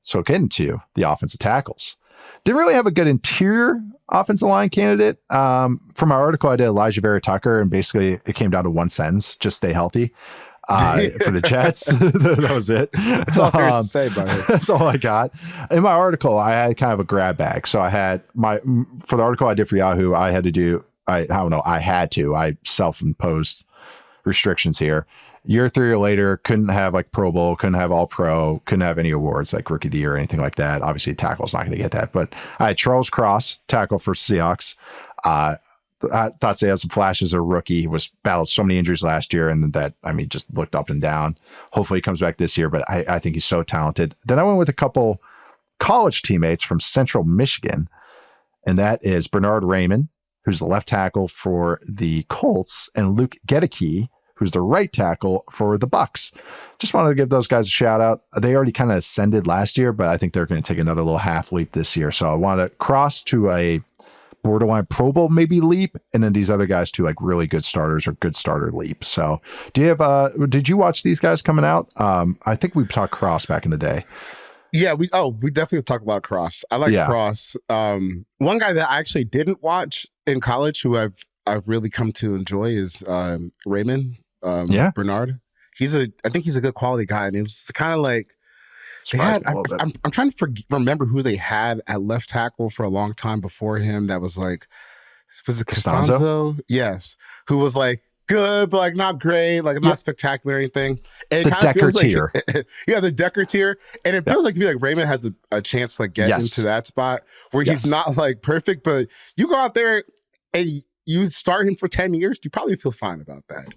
So getting to the offensive tackles. Didn't really have a good interior offensive line candidate. From my article, I did Elijah Vera Tucker, and basically it came down to one sentence: just stay healthy. For the Jets. That was it. That's all there is to say about it. That's all I got. In my article, I had kind of a grab bag. So I had for the article I did for Yahoo, I self-imposed restrictions here. Year 3 or later, couldn't have like Pro Bowl, couldn't have All Pro, couldn't have any awards like Rookie of the Year or anything like that. Obviously, tackle's not going to get that. But I had Charles Cross, tackle for Seahawks. I thought they had some flashes as a rookie. He was battled so many injuries last year, and just looked up and down. Hopefully, he comes back this year, but I think he's so talented. Then I went with a couple college teammates from Central Michigan, and that is Bernhard Raimann, who's the left tackle for the Colts, and Luke Gedeke, who's the right tackle for the Bucks. Just wanted to give those guys a shout out. They already kind of ascended last year, but I think they're going to take another little half leap this year. So I want to cross to a borderline Pro Bowl maybe leap, and then these other guys to like really good starters or good starter leap. So do you have did you watch these guys coming out? I think we talked Cross back in the day. Yeah, we definitely talk about Cross. I like Cross. One guy that I actually didn't watch in college who I've really come to enjoy is Raimann. Bernhard. I think he's a good quality guy, and it was kind of like They had. I'm trying to remember who they had at left tackle for a long time before him. That was like, was it Costanzo? Yes, who was like good, but like not great, like not spectacular or anything. And the Decker tier. Yeah, the Decker tier. And it feels like to me like Raimann has a chance to like get into that spot where he's not like perfect, but you go out there and you start him for 10 years, you probably feel fine about that.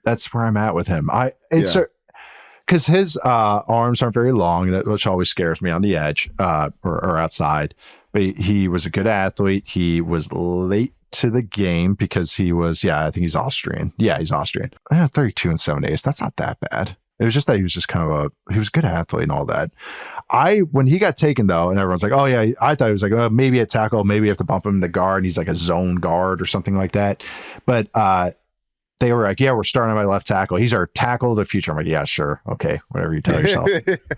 That's where I'm at with him. Because his arms aren't very long, which always scares me on the edge or outside. But he was a good athlete. He was late to the game because he was, I think he's Austrian. Yeah, he's Austrian. 32 and 7/8. That's not that bad. It was just that he was just kind of he was a good athlete and all that. When he got taken though, and everyone's like, oh yeah, I thought he was like, oh, maybe a tackle, maybe you have to bump him in the guard and he's like a zone guard or something like that. But they were like, yeah, we're starting by left tackle. He's our tackle of the future. I'm like, yeah, sure. Okay. Whatever you tell yourself.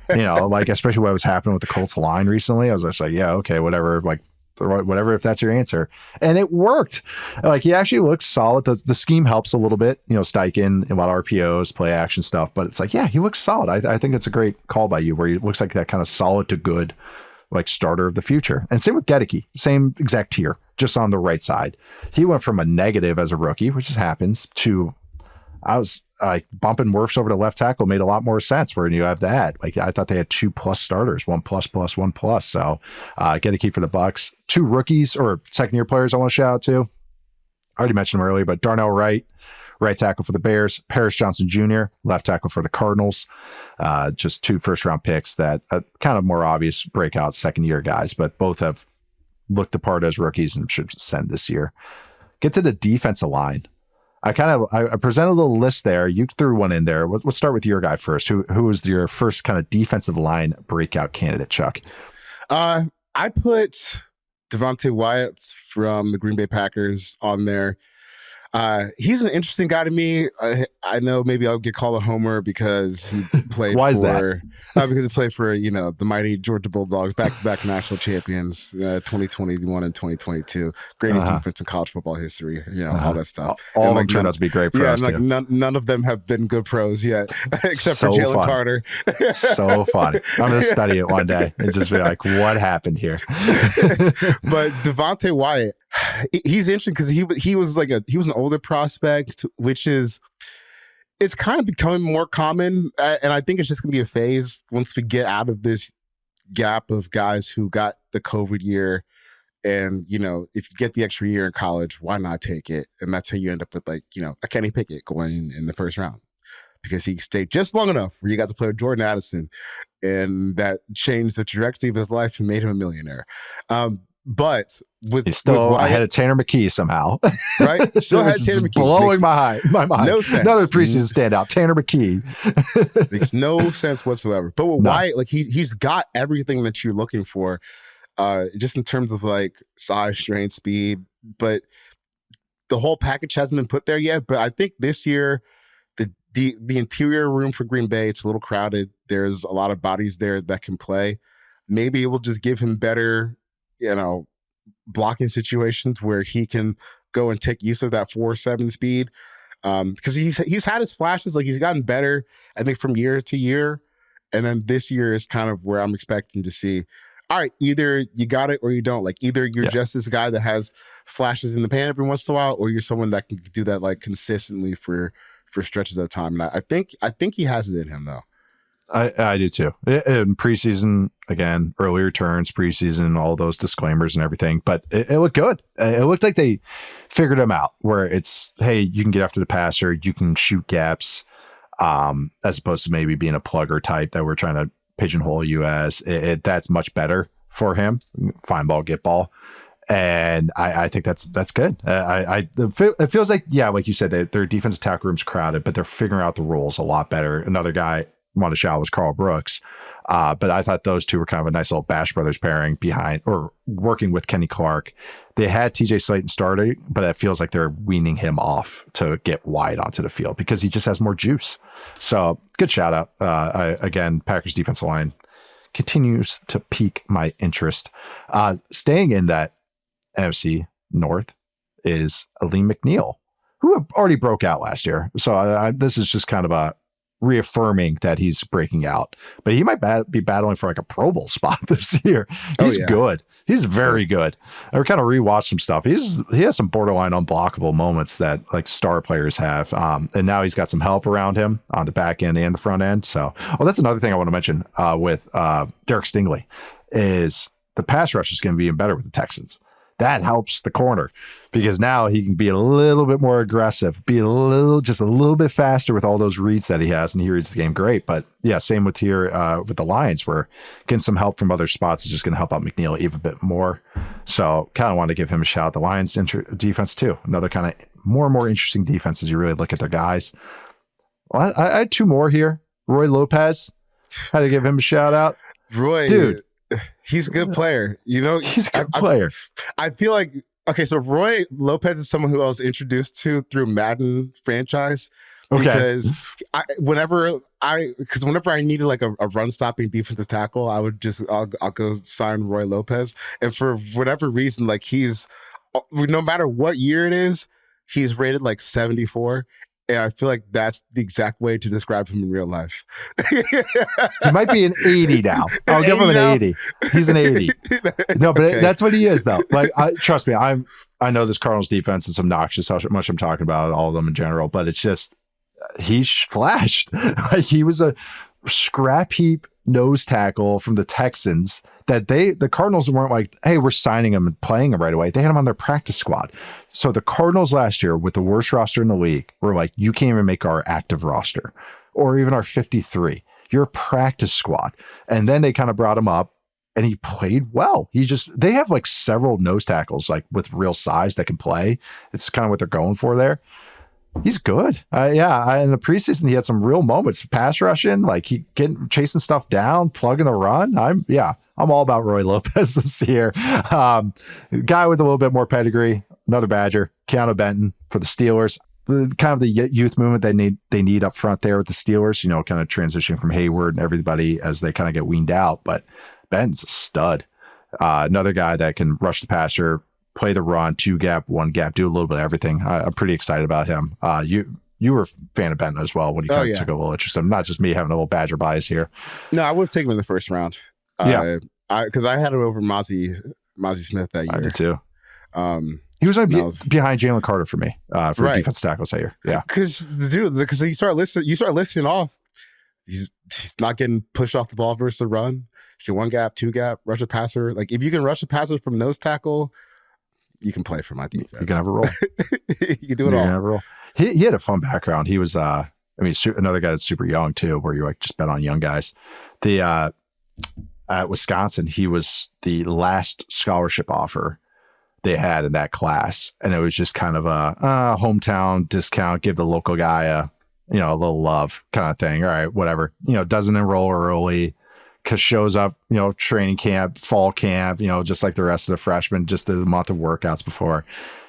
Like especially what was happening with the Colts line recently. I was just like, yeah, okay, whatever. Like whatever, if that's your answer. And it worked. Like he actually looks solid. The scheme helps a little bit, Steichen, a lot of RPOs, play action stuff, but it's like, yeah, he looks solid. I think it's a great call by you where he looks like that kind of solid to good, like starter of the future. And same with Gedeke, same exact tier, just on the right side. He went from a negative as a rookie, which just happens, to I was like bumping Wirfs over to left tackle made a lot more sense where you have that. Like I thought they had 2+ starters, 1++, 1+. So Gedeke for the Bucks. 2 rookies or second year players I want to shout out to. I already mentioned them earlier, but Darnell Wright, right tackle for the Bears. Paris Johnson Jr., left tackle for the Cardinals. Just 2 first-round picks that kind of more obvious breakout second-year guys, but both have looked the part as rookies and should send this year. Get to the defensive line. I presented a little list there. You threw one in there. Let's start with your guy first. Who was your first kind of defensive line breakout candidate, Chuck? I put Devontae Wyatt from the Green Bay Packers on there. He's an interesting guy to me. I know maybe I'll get called a homer because he played Why is that? Because he played for, the mighty Georgia Bulldogs, back-to-back national champions, 2021 and 2022. Greatest defense in college football history, all that stuff. All of them turned out to be great pros. Yeah, none of them have been good pros yet, except for Jalen Carter. So fun. I'm going to study it one day and just be like, what happened here? But Devontae Wyatt, he's interesting because he was an older prospect, which is it's kind of becoming more common, and I think it's just gonna be a phase once we get out of this gap of guys who got the COVID year, and if you get the extra year in college, why not take it? And that's how you end up with a Kenny Pickett going in the first round because he stayed just long enough where you got to play with Jordan Addison, and that changed the trajectory of his life and made him a millionaire. But he's still ahead of Tanner McKee somehow, right? Still ahead of Tanner McKee, blowing my mind. No sense. Another preseason standout, Tanner McKee. Makes no sense whatsoever. But with Wyatt, he's got everything that you're looking for, just in terms of size, strength, speed. But the whole package hasn't been put there yet. But I think this year, the interior room for Green Bay, it's a little crowded. There's a lot of bodies there that can play. Maybe it will just give him better, blocking situations where he can go and take use of that 4.7 speed. Because he's had his flashes, he's gotten better, I think, from year to year. And then this year is kind of where I'm expecting to see, all right, either you got it or you don't. Either you're just this guy that has flashes in the pan every once in a while, or you're someone that can do that consistently for stretches at a time. And I think he has it in him though. I do too. In preseason, again, early returns, preseason, all those disclaimers and everything, but it looked good. It looked like they figured him out where it's, hey, you can get after the passer, you can shoot gaps, as opposed to maybe being a plugger type that we're trying to pigeonhole you as. That's much better for him. Find ball, get ball. And I think that's good. It feels like, like you said, their defensive tackle room's crowded, but they're figuring out the roles a lot better. Another guy want to shout was Carl Brooks. But I thought those two were kind of a nice little Bash Brothers pairing behind or working with Kenny Clark. They had TJ Slayton starting, but it feels like they're weaning him off to get wide onto the field because he just has more juice. So good shout out. Again, Packers defensive line continues to pique my interest. Staying in that NFC North is Alim McNeil, who already broke out last year. So this is just kind of reaffirming that he's breaking out. But he might be battling for like a Pro Bowl spot this year. He's good. He's very good. I kind of rewatched some stuff. He has some borderline unblockable moments that like star players have. And now he's got some help around him on the back end and the front end. So, that's another thing I want to mention with Derek Stingley is the pass rush is going to be even better with the Texans. That helps the corner because now he can be a little bit more aggressive, be just a little bit faster with all those reads that he has, and he reads the game great. But yeah, same with here with the Lions, where getting some help from other spots is just going to help out McNeil even a bit more. So kind of want to give him a shout. The Lions defense too, another kind of more and more interesting defense as you really look at their guys. Well, I had two more here. Roy Lopez, had to give him a shout out. Roy, dude. He's a good player. He's a good player. I feel like, okay, so Roy Lopez is someone who I was introduced to through Madden franchise. Because whenever I needed like a run stopping defensive tackle, I'll go sign Roy Lopez. And for whatever reason, like no matter what year it is, he's rated like 74. And I feel like that's the exact way to describe him in real life. He might be an 80 now. I'll give him an 80. He's an 80. No, but that's what he is, though. Like, trust me, I know this Cardinals defense is obnoxious how much I'm talking about all of them in general, but it's just he's flashed. Like, he was a scrap heap nose tackle from the Texans that the Cardinals weren't like, hey, we're signing him and playing him right away. They had him on their practice squad. So the Cardinals last year with the worst roster in the league were like, you can't even make our active roster or even our 53. You're a practice squad. And then they kind of brought him up and he played well. They have like several nose tackles like with real size that can play. It's kind of what they're going for there. He's good. In the preseason, he had some real moments. Pass rushing, like chasing stuff down, plugging the run. I'm all about Roy Lopez this year. Guy with a little bit more pedigree, another Badger, Keanu Benton for the Steelers. Kind of the youth movement they need up front there with the Steelers, kind of transitioning from Hayward and everybody as they kind of get weaned out. But Benton's a stud. Another guy that can rush the passer, play the run, 2-gap, 1-gap, do a little bit of everything. I'm pretty excited about him. You were a fan of Benton as well when you kind of took a little interest in him. Not just me having a little Badger bias here. No, I would have taken him in the first round. Because I had him over Maze Smith that year. I did too. He was behind Jalen Carter for me for defensive tackles that year. Yeah, because you start listing off. He's not getting pushed off the ball versus the run. He can 1-gap, 2-gap, rush a passer. Like if you can rush a passer from nose tackle, you can play for my defense. You can have a roll. You can do it all. Have a roll. He had a fun background. He was, another guy that's super young too, where you like just bet on young guys. At Wisconsin, he was the last scholarship offer they had in that class, and it was just kind of a hometown discount, give the local guy a little love kind of thing. All right, whatever. Doesn't enroll early. Because shows up, training camp, fall camp, just like the rest of the freshmen, just the month of workouts before.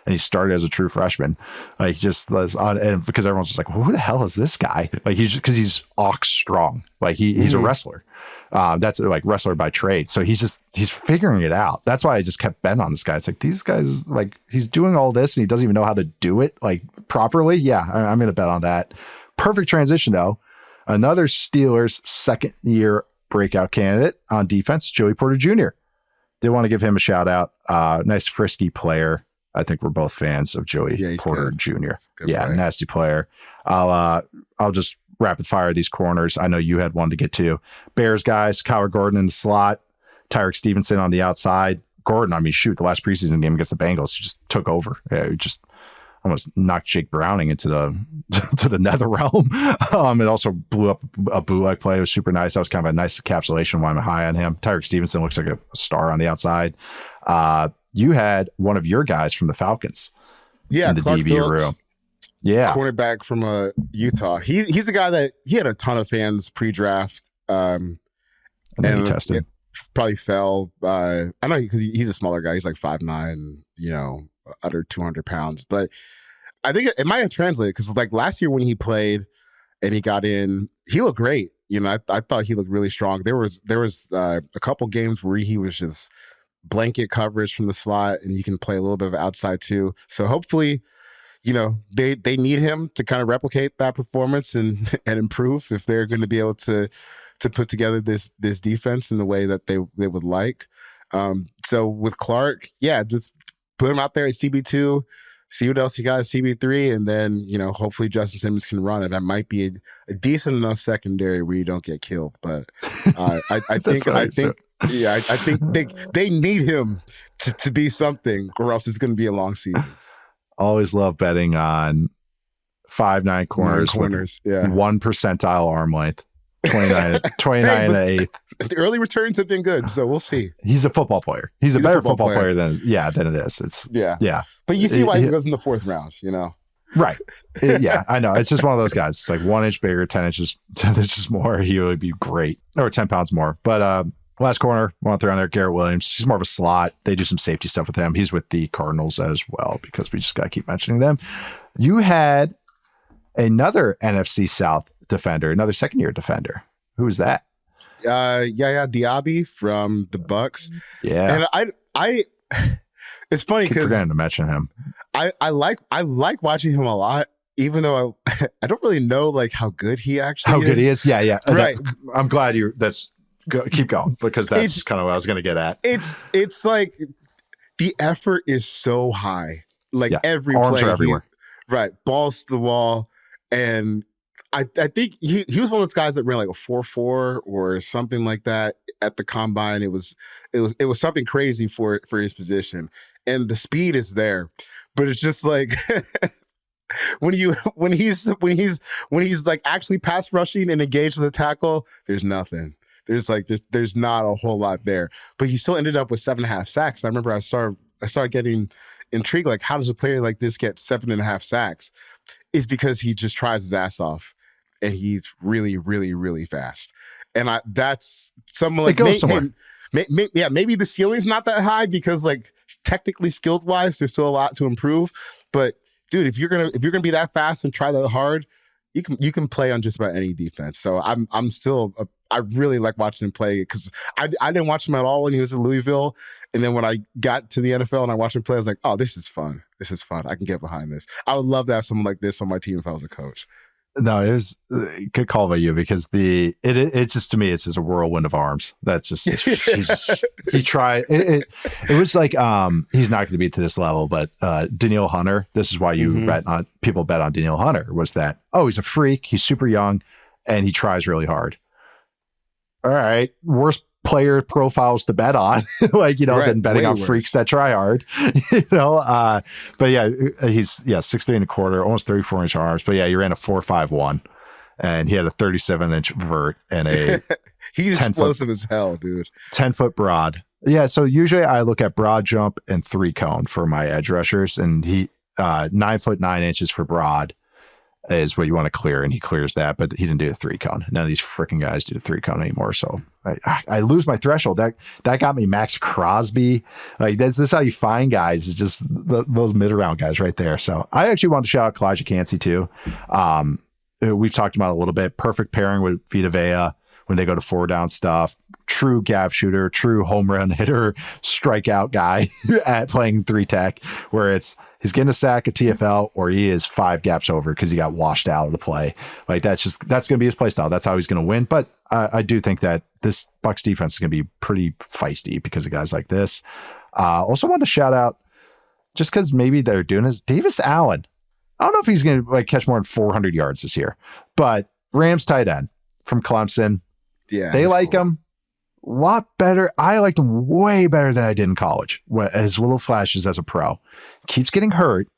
And he started as a true freshman. Like, just was on, and because everyone's just like, who the hell is this guy? Like, because he's ox strong. Like, he's a wrestler. That's like wrestler by trade. So he's figuring it out. That's why I just kept betting on this guy. It's like, these guys, like, he's doing all this and he doesn't even know how to do it like properly. Yeah, I'm going to bet on that. Perfect transition, though. Another Steelers second year breakout candidate on defense, Joey Porter Jr. Did want to give him a shout out. Nice frisky player. I think we're both fans of Joey Porter Jr. Yeah, player. Nasty player. I'll just rapid fire these corners. I know you had one to get to. Bears guys, Kyler Gordon in the slot, Tyrique Stephenson on the outside. Gordon, the last preseason game against the Bengals, he just took over. Yeah, he just almost knocked Jake Browning into the nether realm. It also blew up a bootleg play. It was super nice. That was kind of a nice encapsulation why I'm high on him. Tyrique Stephenson looks like a star on the outside. You had one of your guys from the Falcons in the Clark DB Phillips, room. Yeah. Cornerback from Utah. He's a guy that he had a ton of fans pre-draft. And then he tested. It probably fell. I know because he's a smaller guy. He's like 5'9", under 200 pounds. But I think it might have translated because like last year when he played and he got in, he looked great. I thought he looked really strong. There was a couple games where he was just blanket coverage from the slot, and you can play a little bit of outside too. So hopefully, they need him to kind of replicate that performance and improve if they're going to be able to put together this defense in the way that they would like. So with Clark, just put him out there at CB2, see what else he got at CB3, and then hopefully Justin Simmons can run it. That might be a decent enough secondary where you don't get killed. But I think they need him to be something, or else it's going to be a long season. Always love betting on 5'9" corners, yeah, 1 percentile arm length, 29 and an eighth. The early returns have been good, so we'll see. He's a football player. He's a better football player than it is. It's yeah. But you see why he goes in the 4th round, Right. Yeah, I know. It's just one of those guys. It's like 1 inch bigger, 10 inches more. He would be great, or 10 pounds more. But last corner, want to throw on there, Garrett Williams. He's more of a slot. They do some safety stuff with him. He's with the Cardinals as well, because we just got to keep mentioning them. You had another NFC South defender, another second-year defender. Who was that? Yaya Diaby from the Bucks. Yeah. And I it's funny because forgetting to mention him. I like watching him a lot, even though I don't really know like how good he actually is. Good he is? Yeah. Right. I'm glad keep going, because that's kind of what I was going to get at. It's like the effort is so high. Like every arms play are everywhere. Right. Balls to the wall. And I think he was one of those guys that ran like a 4.4 or something like that at the combine. It was something crazy for his position. And the speed is there. But it's just like when he's like actually pass rushing and engaged with a tackle, there's nothing. There's not a whole lot there. But he still ended up with 7.5 sacks. I remember I started getting intrigued, like, how does a player like this get 7.5 sacks? It's because he just tries his ass off, and he's really, really, really fast. And that's someone like maybe the ceiling's not that high because like technically skilled wise, there's still a lot to improve. But dude, if you're gonna be that fast and try that hard, you can play on just about any defense. So I really like watching him play, because I didn't watch him at all when he was in Louisville. And then when I got to the NFL and I watched him play, I was like, oh, this is fun. This is fun. I can get behind this. I would love to have someone like this on my team if I was a coach. No, it was a good call by you, because it's just, to me, it's just a whirlwind of arms. That's just, he tried. It was like, he's not going to be to this level, but Danielle Hunter, this is why people bet on Danielle Hunter, was that, oh, he's a freak. He's super young and he tries really hard. All right. Worst player profiles to bet on, than betting on freaks that try hard, but yeah, he's 6'3 and a quarter, almost 34-inch arms. But yeah, he ran a 4.51 and he had a 37-inch vert and a he's explosive as hell, dude. 10-foot broad. Yeah. So usually I look at broad jump and 3-cone for my edge rushers, and he 9 foot 9 inches for broad is what you want to clear, and he clears that, but he didn't do a 3-cone. None of these freaking guys do a 3-cone anymore, so I lose my threshold. That got me Max Crosby. Like, this is how you find guys, is just those mid-round guys right there. So I actually want to shout out Kalijah Kancey too. We've talked about it a little bit. Perfect pairing with Vita Vea when they go to 4-down stuff. True gap shooter, true home run hitter, strikeout guy at playing 3-tech, where he's getting a sack at TFL, or he is 5 gaps over because he got washed out of the play. Like, that's going to be his play style. That's how he's going to win. But I do think that this Bucs defense is going to be pretty feisty because of guys like this. Also want to shout out, just because maybe they're doing this, Davis Allen. I don't know if he's going to catch more than 400 yards this year, but Rams tight end from Clemson. Yeah, they like him a lot better. I liked him way better than I did in college, as little flashes as a pro. Keeps getting hurt,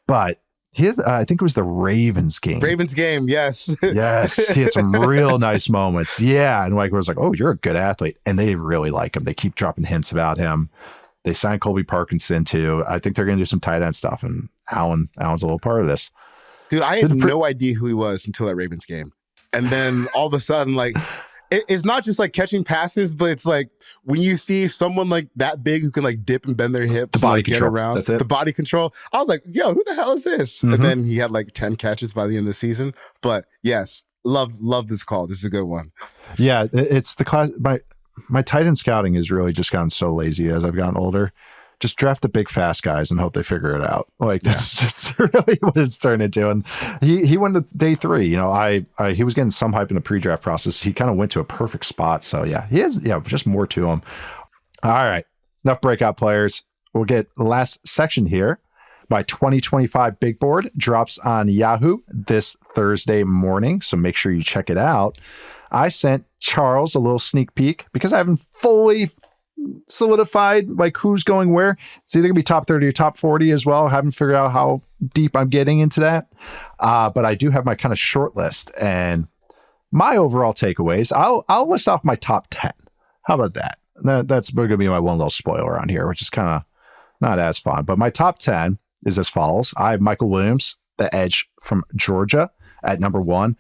but he has, I think it was the Ravens game. Yes. Yes, he had some real nice moments. Yeah, and Mike was like, oh, you're a good athlete. And they really like him. They keep dropping hints about him. They signed Colby Parkinson too. I think they're going to do some tight end stuff, and Allen's a little part of this. Dude, I had no idea who he was until that Ravens game. And then all of a sudden, like, it's not just like catching passes, but it's like when you see someone like that big who can like dip and bend their hips, the body and, control. Get around, that's it. The body control. I was like, yo, who the hell is this? Mm-hmm. And then he had like 10 catches by the end of the season. But yes, love this call. This is a good one. Yeah, it's the class. My tight end scouting has really just gotten so lazy as I've gotten older, just draft the big fast guys and hope they figure it out. Like this is just really what it's turned into. And he went to day 3. You know, he was getting some hype in the pre-draft process. He kind of went to a perfect spot. So yeah, he has just more to him. All right, enough breakout players. We'll get the last section here. My 2025 big board drops on Yahoo this Thursday morning, so make sure you check it out. I sent Charles a little sneak peek because I haven't fully solidified like who's going where. It's either gonna be top 30 or top 40 as well. I haven't figured out how deep I'm getting into that, but I do have my kind of short list and my overall takeaways. I'll list off my top 10. How about that? That's going to be my one little spoiler on here, which is kind of not as fun. But my top 10 is as follows. I have Michael Williams, the edge from Georgia, at number 1.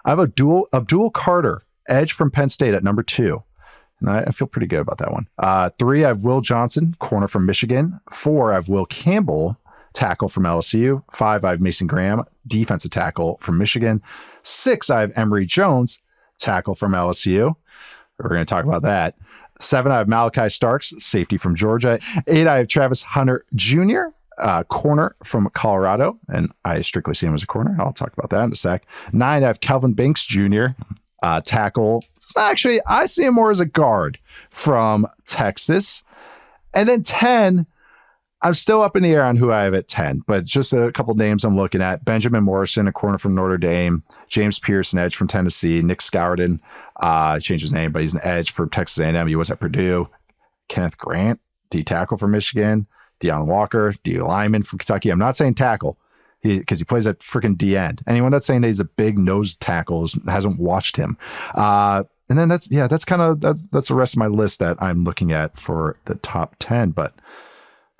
I have Abdul Carter, edge from Penn State, at number 2. And I feel pretty good about that one. 3, I have Will Johnson, corner from Michigan. 4, I have Will Campbell, tackle from LSU. 5, I have Mason Graham, defensive tackle from Michigan. 6, I have Emory Jones, tackle from LSU. We're going to talk about that. 7, I have Malachi Starks, safety from Georgia. 8, I have Travis Hunter Jr., corner from Colorado, and I strictly see him as a corner. I'll talk about that in a sec. 9, I have Kelvin Banks Jr., tackle. Actually, I see him more as a guard from Texas. And then 10, I'm still up in the air on who I have at 10, but just a couple names I'm looking at. Benjamin Morrison, a corner from Notre Dame. James Pierce, an edge from Tennessee. Nick Scouridon, changed his name, but he's an edge for Texas A&M. He was at Purdue. Kenneth Grant, D tackle from Michigan. Deion Walker, D lineman from Kentucky. I'm not saying tackle because he plays at freaking D end. Anyone that's saying that he's a big nose tackle hasn't watched him. And then that's the rest of my list that I'm looking at for the top 10. But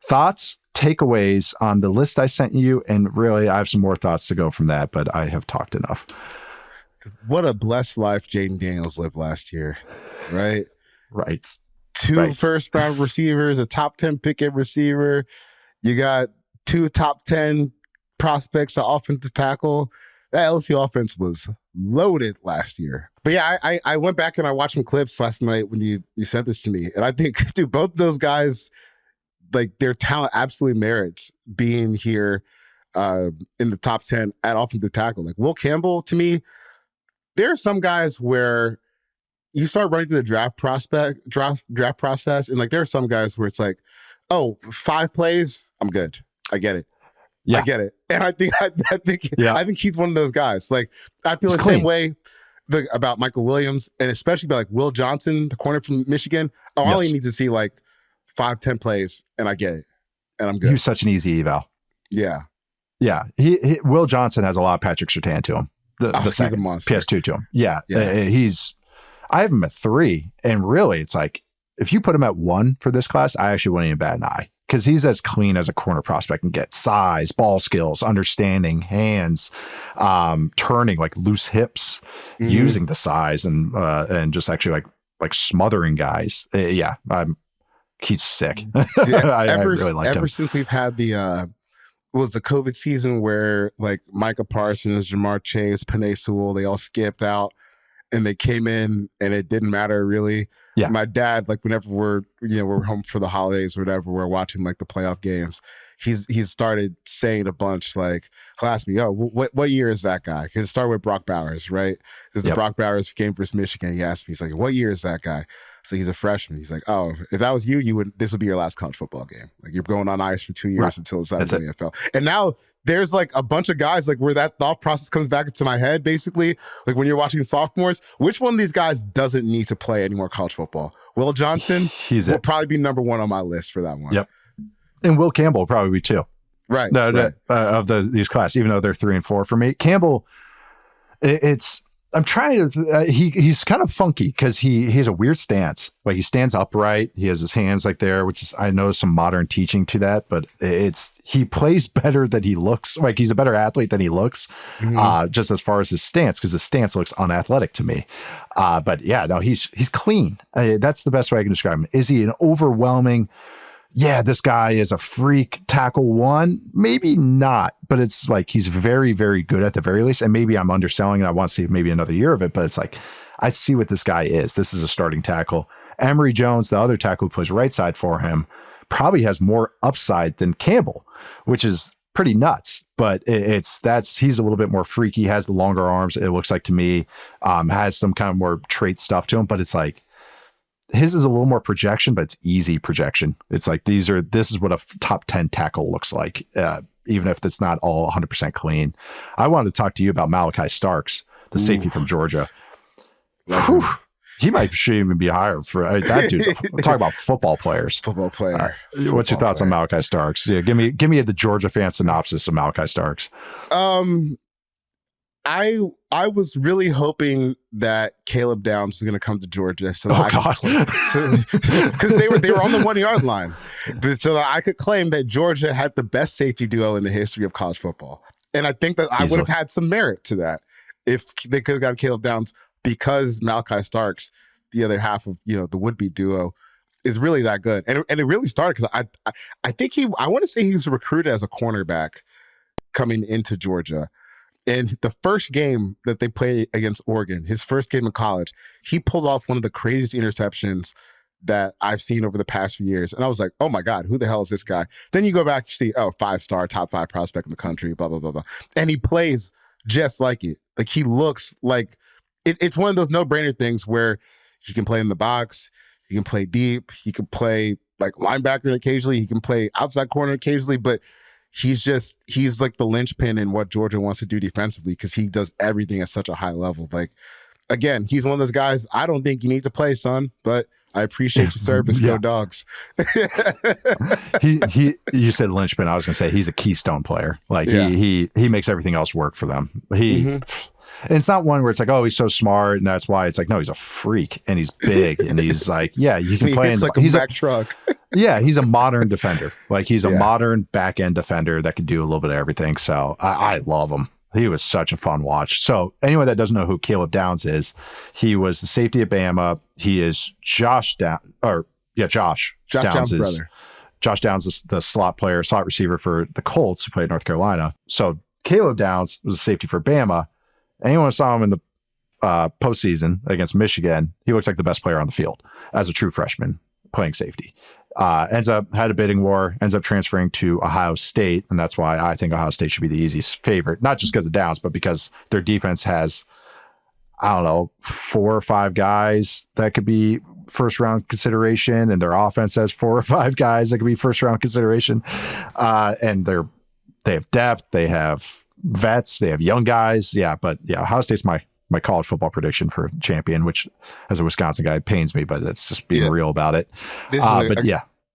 thoughts, takeaways on the list I sent you, and really I have some more thoughts to go from that, but I have talked enough. What a blessed life Jayden Daniels lived last year, right? Right. 2 first-round receivers, a top 10 pick at receiver. You got 2 top 10 prospects at offensive tackle. That LSU offense was loaded last year. But yeah, I went back and I watched some clips last night when you sent this to me. And I think, dude, both those guys, like their talent absolutely merits being here in the top 10 at offensive tackle. Like Will Campbell, to me, there are some guys where you start running through the draft process, and like there are some guys where it's like, oh, 5 plays, I'm good. I get it. Yeah. I get it. And I think he's one of those guys. Like I feel the same way about Michael Williams, and especially about like Will Johnson, the corner from Michigan. I only need to see like 5-10 plays, and I get it, and I'm good. He's such an easy eval. Yeah. Yeah. He Will Johnson has a lot of Patrick Surtain to him. The second, he's a monster. PS2 to him. Yeah. I have him at 3, and really it's like, if you put him at 1 for this class, I actually wouldn't even bat an eye, because he's as clean as a corner prospect can get. Size, ball skills, understanding, hands, turning, like loose hips, using the size, and just actually like smothering guys. He's sick. I really liked him. Ever since we've had the COVID season where like Micah Parsons, Jamar Chase, Penei Sewell, they all skipped out and they came in and it didn't matter really. Yeah. My dad, like whenever we're home for the holidays or whatever, we're watching like the playoff games, he's started saying a bunch, like he'll ask me, oh, what year is that guy? Because it started with Brock Bowers, right? Because the Brock Bowers game versus Michigan, he asked me, he's like, what year is that guy? So he's a freshman. He's like, oh, if that was you, this would be your last college football game. Like you're going on ice for 2 years until it's out of the NFL. And now there's like a bunch of guys like where that thought process comes back into my head, basically. Like when you're watching sophomores, which one of these guys doesn't need to play any more college football? Will Johnson will probably be number 1 on my list for that one. Yep. And Will Campbell will probably be 2. Right. Of these classes, even though they're 3 and 4 for me. Campbell, I'm trying to, he's kind of funky because he has a weird stance. Like he stands upright. He has his hands like there, which is, I know some modern teaching to that, but he plays better than he looks. Like he's a better athlete than he looks, just as far as his stance, because his stance looks unathletic to me. But yeah, no, he's clean. That's the best way I can describe him. Is he an overwhelming, yeah, this guy is a freak tackle 1? Maybe not, but it's like he's very, very good at the very least. And maybe I'm underselling and I want to see maybe another year of it, but it's like, I see what this guy is. This is a starting tackle. Emory Jones, the other tackle who plays right side for him, probably has more upside than Campbell, which is pretty nuts. But he's a little bit more freaky, has the longer arms, it looks like to me, has some kind of more trait stuff to him, but it's like his is a little more projection, but it's easy projection. It's like this is what a top 10 tackle looks like, even if it's not all 100% clean. I wanted to talk to you about Malachi Starks, the safety from Georgia. He should even be higher for that dude's. Talk about football players. Football player. What's your thoughts on Malachi Starks? Yeah, give me the Georgia fan synopsis of Malachi Starks. I was really hoping that Caleb Downs was going to come to Georgia, so because they were on the 1 yard line, so that I could claim that Georgia had the best safety duo in the history of college football, and I think that I would have had some merit to that if they could have got Caleb Downs, because Malachi Starks, the other half of the would-be duo, is really that good, and it really started because I think I want to say he was recruited as a cornerback coming into Georgia. And the first game that they played against Oregon, his first game in college, he pulled off one of the craziest interceptions that I've seen over the past few years. And I was like, oh my God, who the hell is this guy? Then you go back, you see, 5-star, top 5 prospect in the country, blah, blah, blah, blah. And he plays just like it. Like, he looks like it's one of those no-brainer things where he can play in the box, he can play deep, he can play like linebacker occasionally, he can play outside corner occasionally, but he's like the linchpin in what Georgia wants to do defensively, because he does everything at such a high level. Like, again, he's one of those guys, I don't think you need to play, son, but I appreciate your service. Go Dogs. You said linchpin. I was going to say he's a keystone player. Like, he makes everything else work for them. And it's not one where it's like, oh, he's so smart, and that's why. It's like, no, he's a freak, and he's big, and he's like, you can play in like he's a truck. He's a modern defender. Like, he's a modern back end defender that can do a little bit of everything. So I love him. He was such a fun watch. So anyone that doesn't know who Caleb Downs is, he was the safety at Bama. He is Josh Downs' brother. Josh Downs is the slot receiver for the Colts, who played in North Carolina. So Caleb Downs was a safety for Bama. Anyone who saw him in the postseason against Michigan, he looks like the best player on the field as a true freshman playing safety. Had a bidding war, ends up transferring to Ohio State, and that's why I think Ohio State should be the easiest favorite, not just because of Downs, but because their defense has, 4 or 5 guys that could be first round consideration, and their offense has 4 or 5 guys that could be first round consideration. And they have depth, they have vets, they have young guys. Ohio State's my college football prediction for champion, which as a Wisconsin guy pains me, but it's just being real about it. I was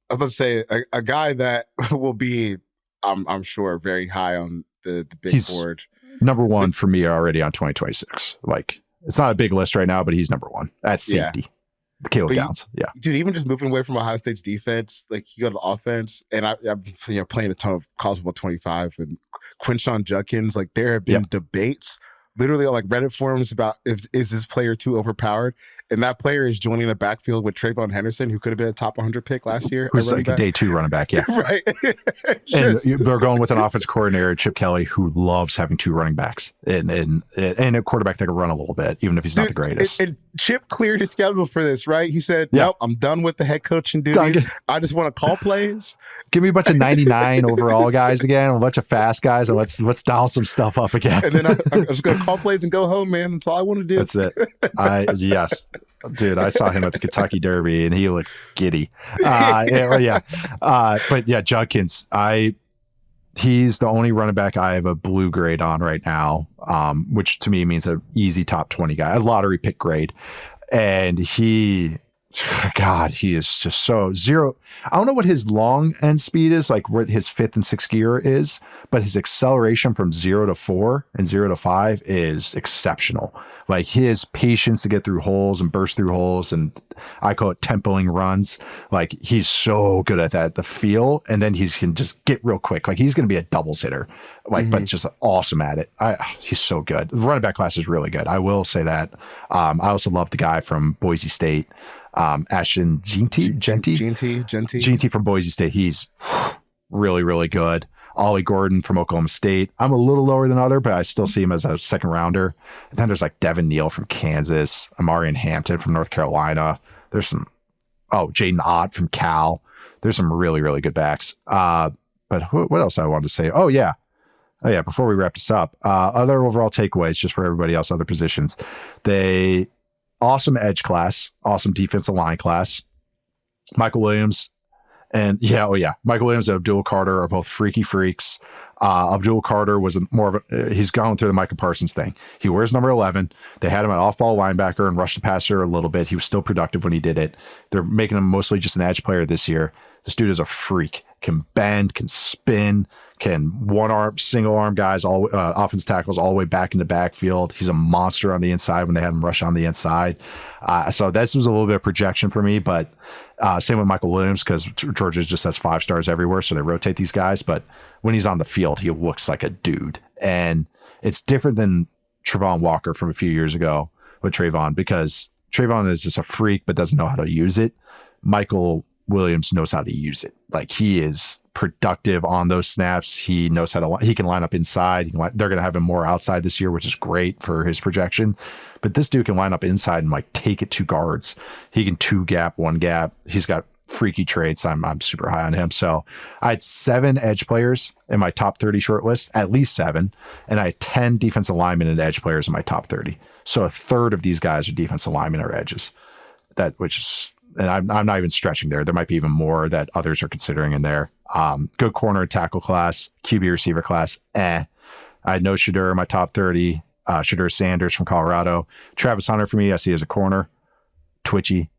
about to say a guy that will be, I'm sure, very high on the big board. Number one for me already on 2026. Like, it's not a big list right now, but he's number one at safety. Caleb Downs. Dude, even just moving away from Ohio State's defense, like, you go to the offense, and I'm playing a ton of college football 25 and Quinshon Judkins. Like, there have been debates literally on like Reddit forums about is this player too overpowered, and that player is joining a backfield with Trayvon Henderson, who could have been a top 100 pick last year. Who's like a day 2 running back, right. And they're going with an offensive coordinator, Chip Kelly, who loves having 2 running backs and a quarterback that can run a little bit, even if he's not the greatest. And Chip cleared his schedule for this, right? He said, "Nope, I'm done with the head coaching duties. I just want to call plays. Give me a bunch of 99 overall guys again, a bunch of fast guys, and let's dial some stuff up again." And then I'm just going to call plays and go home, man. That's all I want to do. That's it. Yes. Dude, I saw him at the Kentucky Derby, and he looked giddy. But Judkins, he's the only running back I have a blue grade on right now, which to me means an easy top 20 guy, a lottery pick grade. And he is just so zero. I don't know what his long end speed is, like what his 5th and 6th gear is, but his acceleration from 0 to 4 and 0 to 5 is exceptional. Like, his patience to get through holes and burst through holes, and I call it tempoing runs. Like, he's so good at that, the feel, and then he can just get real quick. Like, he's going to be a doubles hitter, like, but just awesome at it. He's so good. The running back class is really good. I will say that. I also love the guy from Boise State, Ashton Genty from Boise State. He's really, really good. Ollie Gordon from Oklahoma State. I'm a little lower than other, but I still see him as a second rounder. And then there's like Devin Neal from Kansas, Amarian Hampton from North Carolina. There's some, Jaden Ott from Cal. There's some really, really good backs. But what else I wanted to say? Oh, yeah. Before we wrap this up, other overall takeaways just for everybody else, other positions. Awesome edge class, awesome defensive line class. Michael Williams and Michael Williams and Abdul Carter are both freaky freaks. Abdul Carter was he's gone through the Micah Parsons thing. He wears number 11. They had him an off-ball linebacker and rushed the passer a little bit. He was still productive when he did it. They're making him mostly just an edge player this year. This dude is a freak. Can bend, can spin, can single arm guys, offense tackles all the way back in the backfield. He's a monster on the inside when they had him rush on the inside. So this was a little bit of projection for me, but same with Michael Williams because Georgia just has 5 stars everywhere, so they rotate these guys. But when he's on the field, he looks like a dude. And it's different than Travon Walker from a few years ago with Trayvon because Trayvon is just a freak but doesn't know how to use it. Michael Williams knows how to use it. Like he is productive on those snaps. He knows he can line up inside. They're going to have him more outside this year, which is great for his projection. But this dude can line up inside and like take it to guards. He can 2-gap, 1-gap. He's got freaky traits. I'm super high on him. So I had 7 edge players in my top 30 short list, at least 7. And I had 10 defensive linemen and edge players in my top 30. So a third of these guys are defensive linemen or edges. And I'm not even stretching there. There might be even more that others are considering in there. Good corner and tackle class, QB receiver class. I had no Shadur in my top 30. Shadur Sanders from Colorado. Travis Hunter for me, I see as a corner. Twitchy,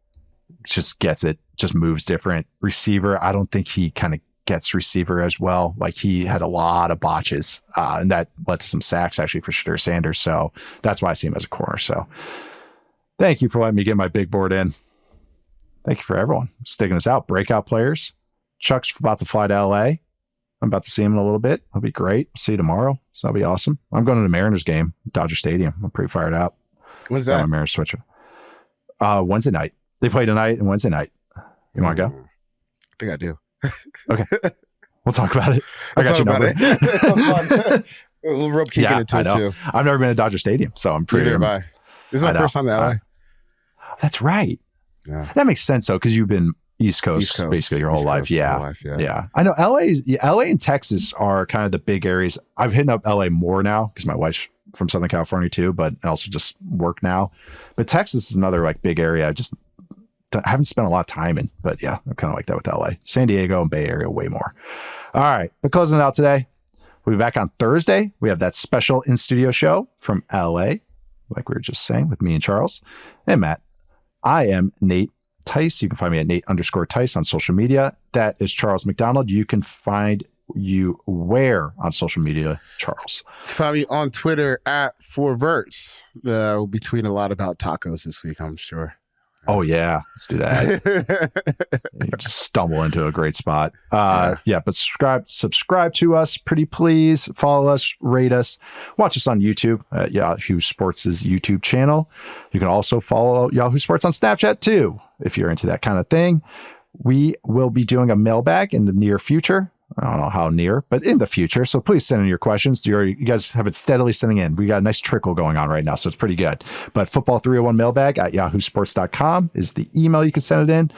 just gets it, just moves different. Receiver, I don't think he kind of gets receiver as well. Like he had a lot of botches, and that led to some sacks actually for Shadur Sanders. So that's why I see him as a corner. So thank you for letting me get my big board in. Thank you for everyone sticking us out. Breakout players. Chuck's about to fly to LA. I'm about to see him in a little bit. It'll be great. See you tomorrow. So that'll be awesome. I'm going to the Mariners game, Dodger Stadium. I'm pretty fired up. When's that? I'm a Mariners switcher. Wednesday night. They play tonight and Wednesday night. You want to go? I think I do. Okay. We'll talk about it. I got your number. A little rope kicking into it too. I've never been to Dodger Stadium, so I'm pretty. This is my first time to LA. That's right. Yeah. That makes sense though, because you've been East Coast basically your whole life. Yeah. I know LA and Texas are kind of the big areas. I've hit up LA more now because my wife's from Southern California too, but I also just work now. But Texas is another like big area. I haven't spent a lot of time in, but yeah, I'm kind of like that with LA. San Diego and Bay Area way more. All right, we're closing it out today. We'll be back on Thursday. We have that special in-studio show from LA, like we were just saying, with me and Charles and Matt. I am Nate Tice. You can find me at Nate_Tice on social media. That is Charles McDonald. You can find you where on social media, Charles? Find me on Twitter at 4verts. We'll be tweeting a lot about tacos this week, I'm sure. Oh, yeah. Let's do that. You just stumble into a great spot. But subscribe to us, pretty please. Follow us, rate us. Watch us on YouTube at Yahoo Sports' YouTube channel. You can also follow Yahoo Sports on Snapchat, too, if you're into that kind of thing. We will be doing a mailbag in the near future. I don't know how near, but in the future. So please send in your questions. You guys have been steadily sending in. We got a nice trickle going on right now, so it's pretty good. But football 301 mailbag at yahoosports.com is the email you can send it in.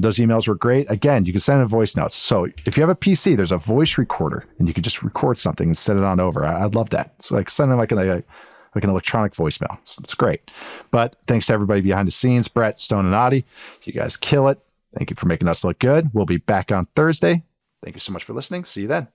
Those emails were great. Again, you can send in voice notes. So if you have a PC, there's a voice recorder, and you can just record something and send it on over. I'd love that. It's like sending like an electronic voicemail. It's great. But thanks to everybody behind the scenes, Brett, Stone, and Adi. You guys kill it. Thank you for making us look good. We'll be back on Thursday. Thank you so much for listening. See you then.